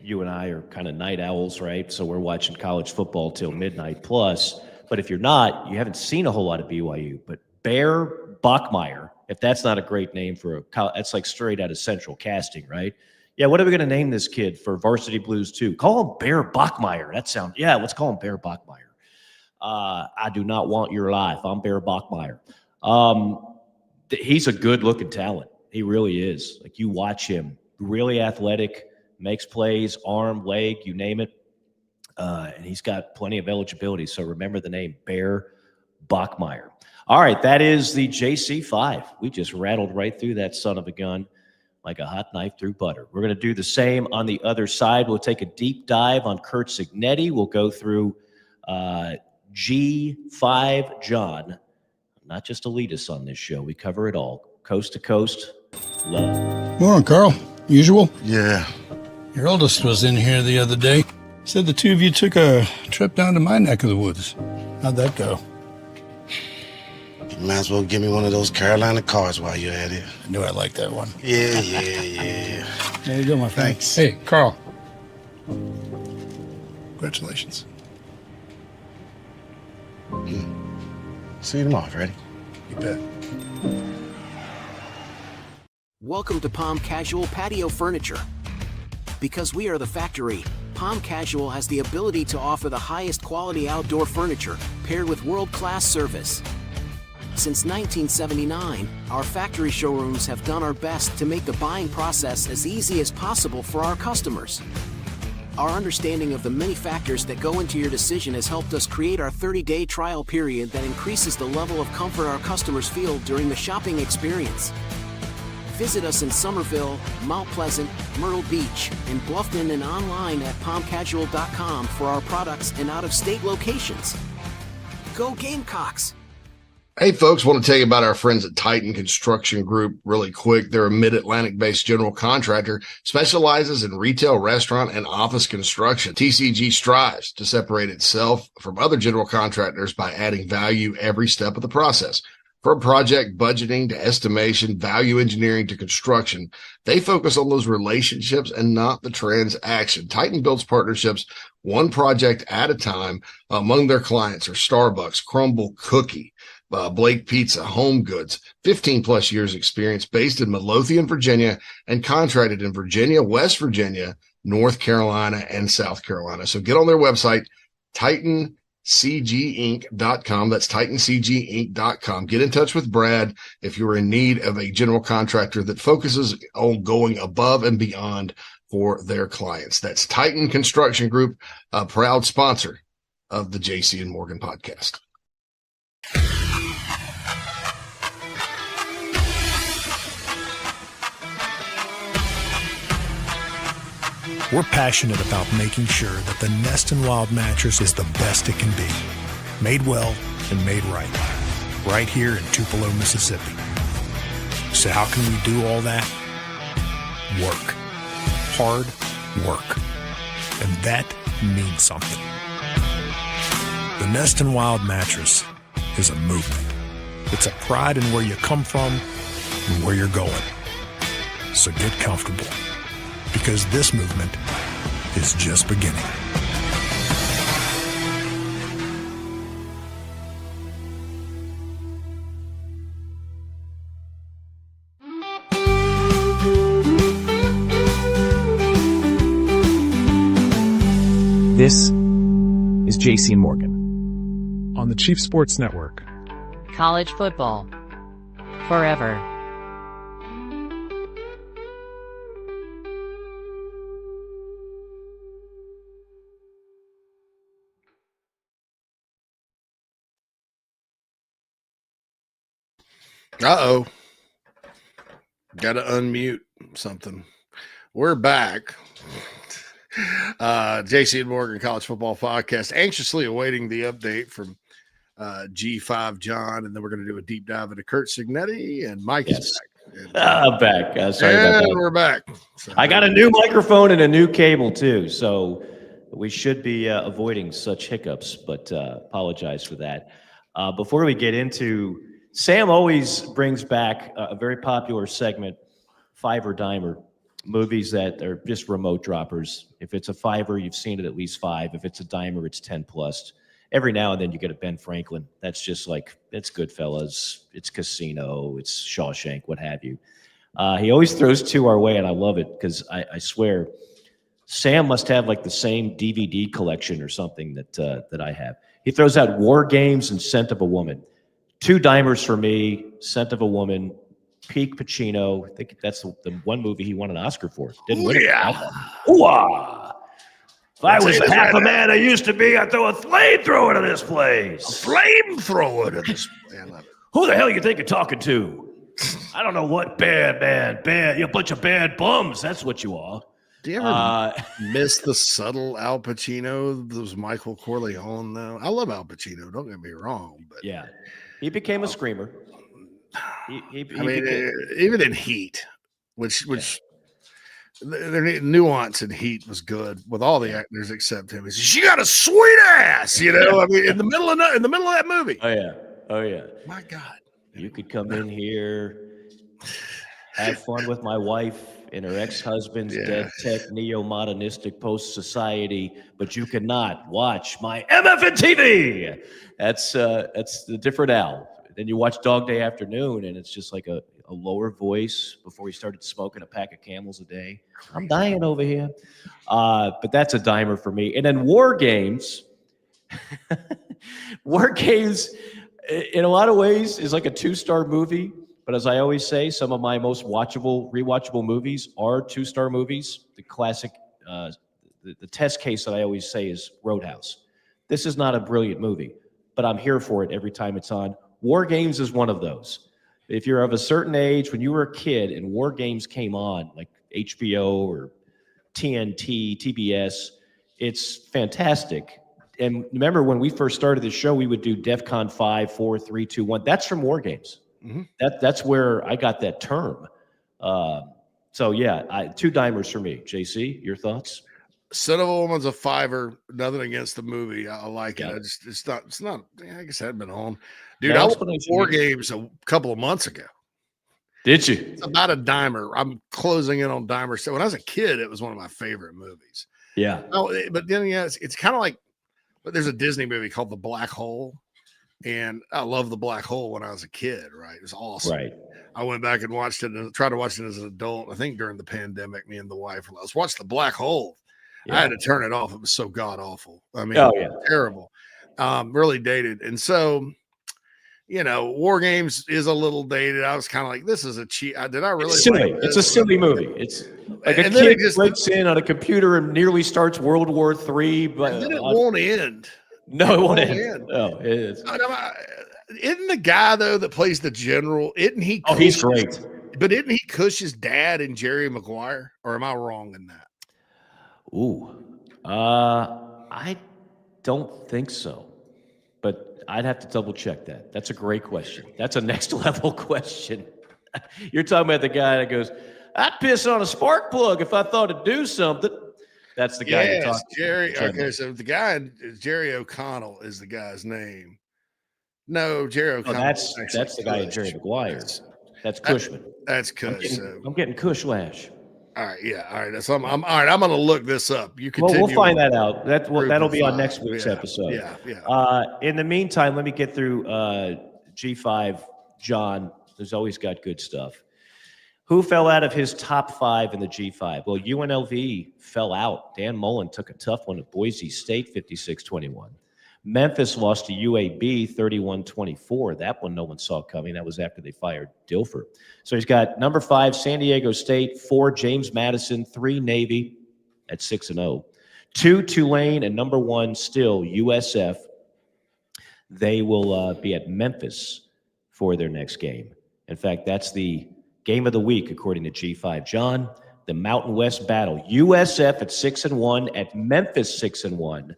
you and I are kind of night owls, right? So we're watching college football till midnight plus. But if you're not, you haven't seen a whole lot of BYU. But Bear Bachmeier, if that's not a great name for that's like straight out of Central Casting, right? Yeah, what are we going to name this kid for Varsity Blues 2? Call him Bear Bachmeier. Let's call him Bear Bachmeier. I do not want your life. I'm Bear Bachmeier. He's a good-looking talent. He really is. Like, you watch him, really athletic, makes plays, arm, leg, you name it. And he's got plenty of eligibility. So remember the name, Bear Bachmeier. All right, that is the JC5. We just rattled right through that son of a gun like a hot knife through butter. We're going to do the same on the other side. We'll take a deep dive on Kurt Cignetti. We'll go through G5 John. Not just elitists on this show. We cover it all. Coast to coast. Love. Morning, Carl. Usual? Yeah. Your oldest was in here the other day. Said the two of you took a trip down to my neck of the woods. How'd that go? You might as well give me one of those Carolina cars while you're at it. I knew I liked that one. Yeah. There you go, my friend. Thanks. Hey, Carl. Congratulations. See you tomorrow, Freddie. You bet. Welcome to Palm Casual Patio Furniture. Because we are the factory, Palm Casual has the ability to offer the highest quality outdoor furniture paired with world-class service. Since 1979, our factory showrooms have done our best to make the buying process as easy as possible for our customers. Our understanding of the many factors that go into your decision has helped us create our 30-day trial period that increases the level of comfort our customers feel during the shopping experience. Visit us in Somerville, Mount Pleasant, Myrtle Beach, and Bluffton, and online at palmcasual.com for our products in out-of-state locations. Go Gamecocks! Hey, folks, want to tell you about our friends at Titan Construction Group really quick. They're a mid-Atlantic based general contractor, specializes in retail, restaurant, and office construction. TCG strives to separate itself from other general contractors by adding value every step of the process. From project budgeting to estimation, value engineering to construction, they focus on those relationships and not the transaction. Titan builds partnerships one project at a time. Among their clients are Starbucks, Crumble Cookie, Blake Pizza, Home Goods, 15 plus years experience, based in Midlothian, Virginia, and contracted in Virginia, West Virginia, North Carolina, and South Carolina. So get on their website, TitanCGinc.com. That's TitanCGinc.com. Get in touch with Brad if you're in need of a general contractor that focuses on going above and beyond for their clients. That's Titan Construction Group, a proud sponsor of the JC and Morgan podcast. We're passionate about making sure that the Nest and Wild mattress is the best it can be. Made well and made right. Right here in Tupelo, Mississippi. So how can we do all that? Work. Hard work. And that means something. The Nest and Wild mattress is a movement. It's a pride in where you come from and where you're going. So get comfortable, because this movement is just beginning. This is JC Morgan on the Chief Sports Network. College football forever. Uh-oh. Got to unmute something. We're back. JC and Morgan College Football Podcast, anxiously awaiting the update from G5 John, and then we're going to do a deep dive into Kurt Signetti, and Mike is back. I'm back. Sorry about that. We're back. So, I got a new microphone and a new cable too, so we should be avoiding such hiccups, but apologize for that. Before we get into, Sam always brings back a very popular segment, Five or Dimer, movies that are just remote droppers. If it's a fiver, you've seen it at least five. If it's a dimer, it's 10 plus. Every now and then you get a Ben Franklin. That's just like, it's Goodfellas, it's Casino, it's Shawshank, what have you. He always throws two our way, and I love it because I swear Sam must have like the same DVD collection or something that I have. He throws out War Games and Scent of a Woman. Two dimers for me, Scent of a Woman, peak Pacino. I think that's the one movie he won an Oscar for. Didn't win it. Ooh-ah. If I was half a man I used to be, I'd throw a flamethrower to this place. A flamethrower to this place. Who the hell you think you're talking to? I don't know what bad. You're a bunch of bad bums. That's what you are. Do you ever miss the subtle Al Pacino? Those Michael Corleone, though. I love Al Pacino. Don't get me wrong, but yeah, he became a screamer. Even in Heat, which their nuance and heat was good with all the actors except him. He says, "She got a sweet ass," I mean, in the middle of that movie. Oh yeah. My God, You could come in here, have fun with my wife in her ex-husband's dead tech neo-modernistic post-society, but you cannot watch my MFN TV. That's the different Al. Then you watch Dog Day Afternoon, and it's just like a lower voice before he started smoking a pack of Camels a day. I'm dying over here. But that's a dimer for me. And then War Games. War Games, in a lot of ways, is like a 2-star movie. But as I always say, some of my most rewatchable movies are 2-star movies. The classic, the test case that I always say is Roadhouse. This is not a brilliant movie, but I'm here for it every time it's on. War Games is one of those. If you're of a certain age, when you were a kid and War Games came on, like HBO or TNT, TBS, it's fantastic. And remember when we first started the show, we would do DEFCON 5, 4, 3, 2, 1. That's from War Games. Mm-hmm. That's where I got that term. So yeah, 2 dimers for me. JC, your thoughts? Son of a Woman's a 5. Nothing against the movie. I like it. It's not. I guess I hadn't been on, dude. I watched War Games a couple of months ago. Did you? It's about a dimer. I'm closing in on dimer. So when I was a kid, it was one of my favorite movies. Yeah. Oh, but then it's kind of like, but there's a Disney movie called The Black Hole, and I loved The Black Hole when I was a kid. Right, it was awesome. Right. I went back and watched it and tried to watch it as an adult. I think during the pandemic, me and the wife, let's watch The Black Hole. Yeah. I had to turn it off. It was so god awful. I mean, terrible, really dated. And so, War Games is a little dated. I was kind of like, this is a cheat. Did I really? It's silly. Like this? It's a silly movie. It's like a kid breaks in on a computer and nearly starts World War III, but and then it won't end. No, it won't end. No, it is. Isn't the guy though that plays the general? Isn't he? Oh, he's great. But isn't he Cush's dad in Jerry Maguire? Or am I wrong in that? Ooh, I don't think so, but I'd have to double check that. That's a great question. That's a next level question. You're talking about the guy that goes, "I'd piss on a spark plug if I thought it'd do something." That's the guy you're talking Jerry. about. Okay, so the guy, Jerry O'Connell is the guy's name. No, Jerry O'Connell. That's the guy in Jerry Maguire. That's Cushman. That's Cush. I'm getting Cush lash. All right, yeah, all right. So I'm all right. I'm going to look this up. You continue. Well, we'll find that out. That'll be on next week's episode. Yeah. In the meantime, let me get through G5. John, who's always got good stuff. Who fell out of his top 5 in the G5? Well, UNLV fell out. Dan Mullen took a tough one at Boise State, 56-21. Memphis lost to UAB 31-24. That one no one saw coming. That was after they fired Dilfer. So he's got number 5, San Diego State, 4, James Madison, 3, Navy at 6-0, 2, Tulane, and number 1 still USF. They will be at Memphis for their next game. In fact, that's the game of the week, according to G5. John, the Mountain West battle. USF at 6-1, at Memphis 6-1.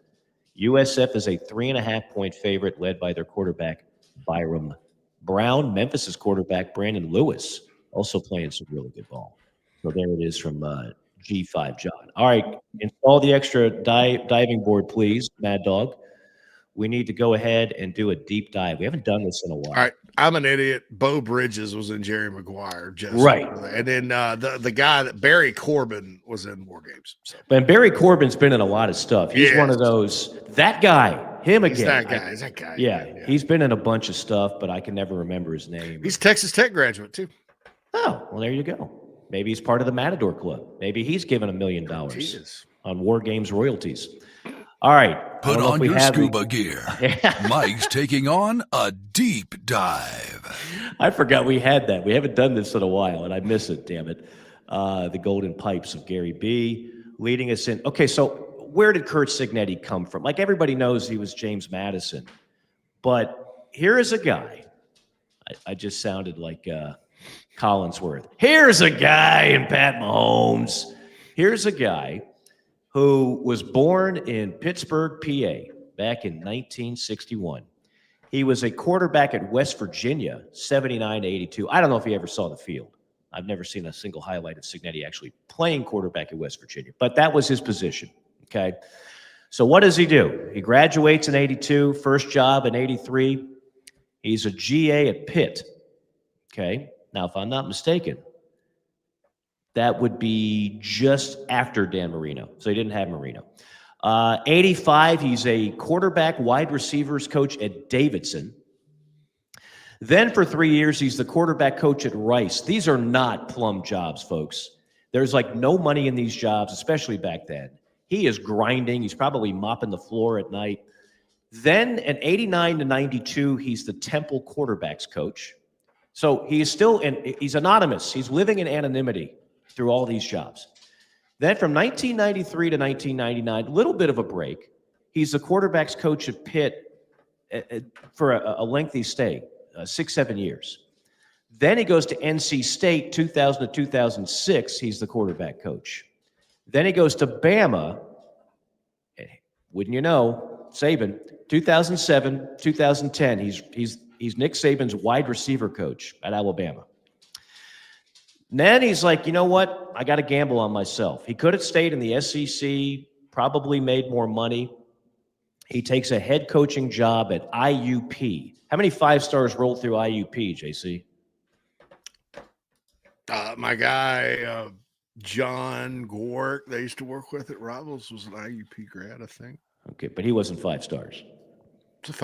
USF is a 3.5-point favorite, led by their quarterback, Byram Brown. Memphis's quarterback, Brandon Lewis, also playing some really good ball. So there it is from G5, John. All right, install the extra diving board, please, Mad Dog. We need to go ahead and do a deep dive. We haven't done this in a while. All right, I'm an idiot. Bo Bridges was in Jerry Maguire, right? And then the guy that Barry Corbin was in War Games. So. And Barry Corbin's been in a lot of stuff. He's one of those. That guy, him again. He's that guy. Yeah, he's been in a bunch of stuff, but I can never remember his name. He's Texas Tech graduate too. Oh, well, there you go. Maybe he's part of the Matador Club. Maybe he's given $1 million on War Games royalties. All right. Put on your scuba gear. Mike's taking on a deep dive. I forgot we had that. We haven't done this in a while, and I miss it, damn it. The Golden Pipes of Gary B. leading us in. Okay, so where did Kurt Signetti come from? Like, everybody knows he was James Madison. But here is a guy. I just sounded like Collinsworth. Here's a guy in Pat Mahomes. Here's a guy who was born in Pittsburgh, PA, back in 1961. He was a quarterback at West Virginia, 79-82. I don't know if he ever saw the field, I've never seen a single highlight of Cignetti actually playing quarterback at West Virginia, but that was his position. Okay. So what does he do? He graduates in 82, first job in 83. He's a GA at Pitt. Okay. Now, if I'm not mistaken, that would be just after Dan Marino. So he didn't have Marino. 85, he's a quarterback wide receivers coach at Davidson. Then for 3 years, he's the quarterback coach at Rice. These are not plum jobs, folks. There's like no money in these jobs, especially back then. He is grinding. He's probably mopping the floor at night. Then in 89 to 92, he's the Temple quarterbacks coach. So he's still he's anonymous. He's living in anonymity through all these jobs. Then from 1993 to 1999, a little bit of a break. He's the quarterbacks coach at Pitt for a lengthy stay, 6-7 years. Then he goes to NC State, 2000 to 2006. He's the quarterback coach. Then he goes to Bama. Wouldn't you know, Saban, 2007, 2010. He's Nick Saban's wide receiver coach at Alabama. And then he's like, you know what? I got to gamble on myself. He could have stayed in the SEC, probably made more money. He takes a head coaching job at IUP. How many 5-stars rolled through IUP, JC? My guy, John Gork, they used to work with at Rivals, was an IUP grad, I think. Okay, but he wasn't 5 stars.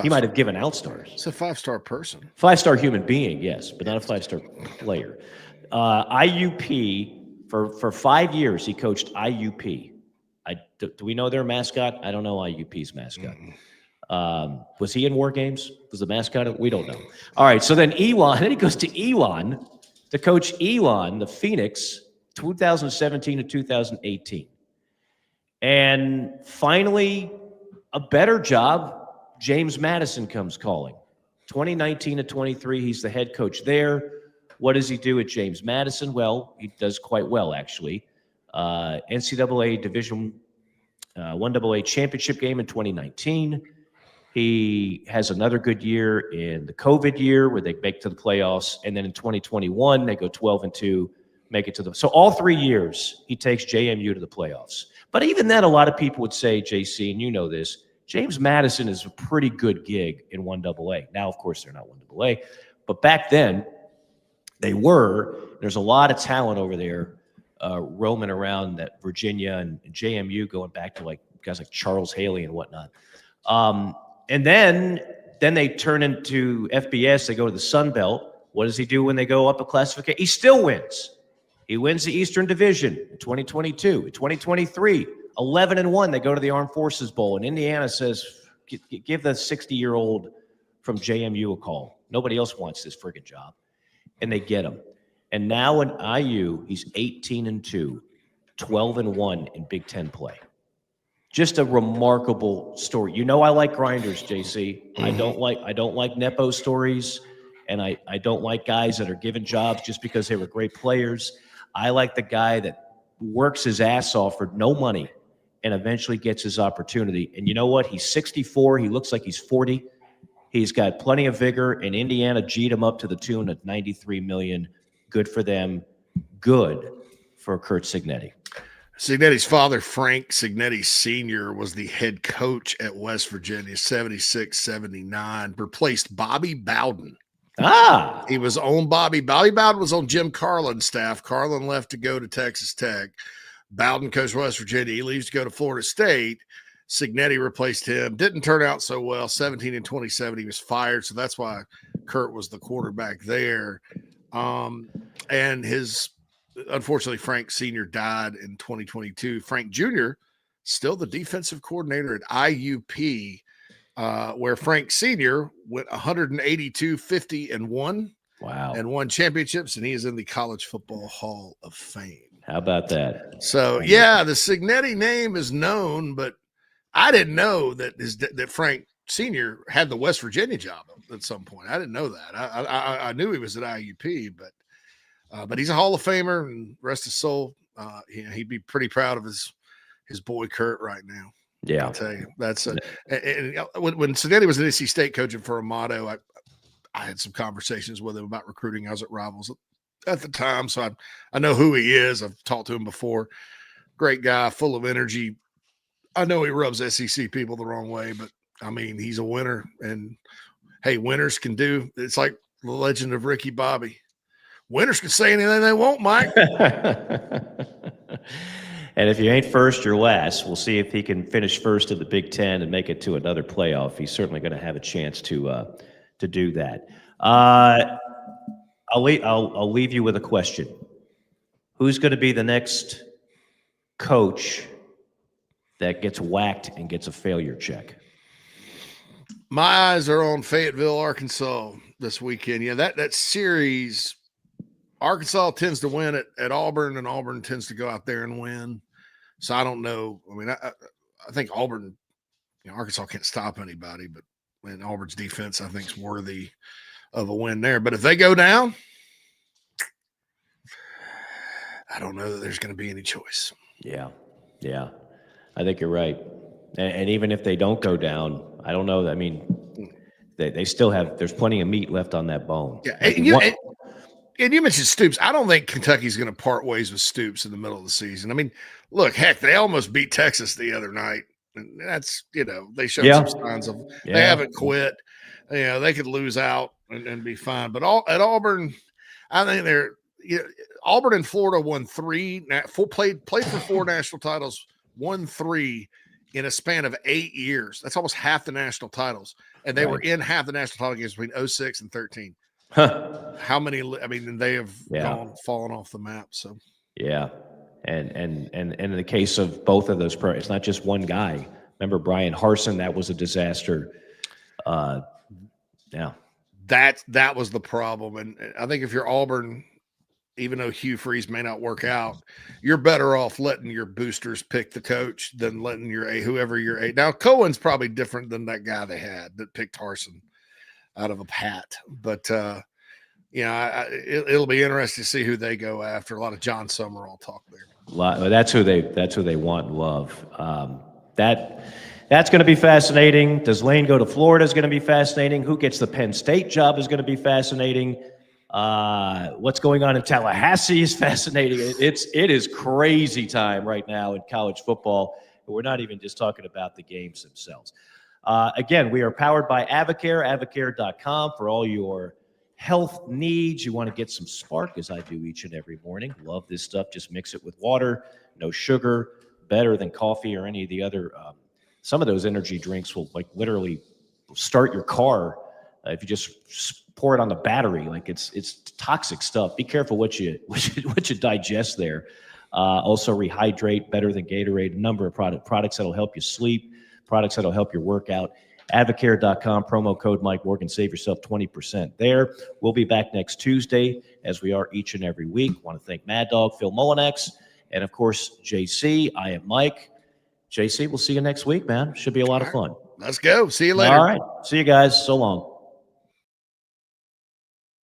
He might have given out stars. It's a 5-star person. 5-star human being, yes, but not a 5-star player. IUP, for 5 years, he coached IUP. Do we know their mascot? I don't know IUP's mascot. Was he in War Games? Was the mascot? We don't know. All right, so then Elon, then he goes to Elon to coach Elon, the Phoenix, 2017 to 2018. And finally, a better job, James Madison comes calling. 2019 to 23, he's the head coach there. What does he do at James Madison? Well, he does quite well, actually. NCAA Division 1AA championship game in 2019. He has another good year in the COVID year where they make to the playoffs. And then in 2021, they go 12-2, make it to the – so all 3 years, he takes JMU to the playoffs. But even then, a lot of people would say, JC, and you know this, James Madison is a pretty good gig in 1AA. Now, of course, they're not 1AA. But back then, they were. There's a lot of talent over there roaming around that Virginia and JMU going back to like guys like Charles Haley and whatnot. And then they turn into FBS. They go to the Sun Belt. What does he do when they go up a classification? He still wins. He wins the Eastern Division in 2022. In 2023, 11-1. They go to the Armed Forces Bowl. And Indiana says, give the 60-year-old from JMU a call. Nobody else wants this friggin' job. And they get him. And now in IU, he's 18-2, 12-1 in Big Ten play. Just a remarkable story. You know I like grinders, JC. I don't like Nepo stories, and I don't like guys that are given jobs just because they were great players. I like the guy that works his ass off for no money and eventually gets his opportunity. And you know what? He's 64. He looks like he's 40. He's got plenty of vigor, and Indiana G'd him up to the tune of $93 million. Good for them. Good for Curt Cignetti. Cignetti's father, Frank Cignetti Sr., was the head coach at West Virginia, 76-79, replaced Bobby Bowden. He was on Bobby Bowden was on Jim Carlin's staff. Carlin left to go to Texas Tech. Bowden coached West Virginia. He leaves to go to Florida State. Cignetti replaced him. Didn't turn out so well. 17-27, he was fired. So that's why Curt was the quarterback there. And unfortunately, Frank Sr. died in 2022. Frank Jr., still the defensive coordinator at IUP, where Frank Sr. went 182, 50-1. Wow. And won championships, and he is in the College Football Hall of Fame. How about that? So, yeah, the Cignetti name is known, but I didn't know that Frank Sr. had the West Virginia job at some point. I didn't know that. I knew he was at IUP, but he's a Hall of Famer, and rest his soul. He'd be pretty proud of his boy Curt right now. Yeah, I'll tell you. That's and when Cignetti was an NC State coaching for Amato, I had some conversations with him about recruiting. I was at Rivals at the time, so I know who he is. I've talked to him before. Great guy, full of energy. I know he rubs SEC people the wrong way, but I mean, he's a winner. And hey, winners can do. It's like the legend of Ricky Bobby. Winners can say anything they want, Mike. And if you ain't first, you're last. We'll see if he can finish first in the Big Ten and make it to another playoff. He's certainly going to have a chance to do that. I'll leave you with a question. Who's going to be the next coach that gets whacked and gets a failure check? My eyes are on Fayetteville, Arkansas this weekend. Yeah, that series, Arkansas tends to win at Auburn, and Auburn tends to go out there and win. So I don't know. I mean, I think Auburn, Arkansas can't stop anybody, but Auburn's defense, I think, is worthy of a win there. But if they go down, I don't know that there's going to be any choice. Yeah. I think you're right. And even if they don't go down, I don't know. I mean, they still have – there's plenty of meat left on that bone. Yeah, and you mentioned Stoops. I don't think Kentucky's going to part ways with Stoops in the middle of the season. I mean, look, heck, they almost beat Texas the other night. And that's, they showed some signs of they haven't quit. They could lose out and be fine. But at Auburn, I think Auburn and Florida won played for 4 national titles, won 3 in a span of 8 years. That's almost half the national titles. And they were in half the national title games between 06 and 13. How many? I mean, they have fallen off the map. So yeah, and in the case of both of those it's not just one guy. Remember Brian Harsin? That was a disaster. That was the problem. And I think if you're Auburn, even though Hugh Freeze may not work out, you're better off letting your boosters pick the coach than letting whoever your A. Now Cohen's probably different than that guy they had that picked Harsin out of a hat, but it'll be interesting to see who they go after. A lot of John Summerall talk there. That's who they want and love. That's going to be fascinating. Does Lane go to Florida? Is going to be fascinating. Who gets the Penn State job is going to be fascinating. What's going on in Tallahassee is fascinating. It is crazy time right now in college football. We're not even just talking about the games themselves. Again, we are powered by Avocare, avocare.com for all your health needs. You want to get some spark, as I do each and every morning. Love this stuff. Just mix it with water, no sugar, better than coffee or any of the other. Some of those energy drinks will literally start your car if you just pour it on the battery. It's toxic stuff. Be careful what you digest there. Also rehydrate, better than Gatorade. A number of products that'll help you sleep. Products that'll help your workout. Avocare.com, promo code Mike Morgan. Save yourself 20% there. We'll be back next Tuesday, as we are each and every week. Want to thank Mad Dog, Phil Mullinex, and, of course, JC. I am Mike. JC, we'll see you next week, man. Should be a lot of fun. Let's go. See you later. All right. See you guys. So long.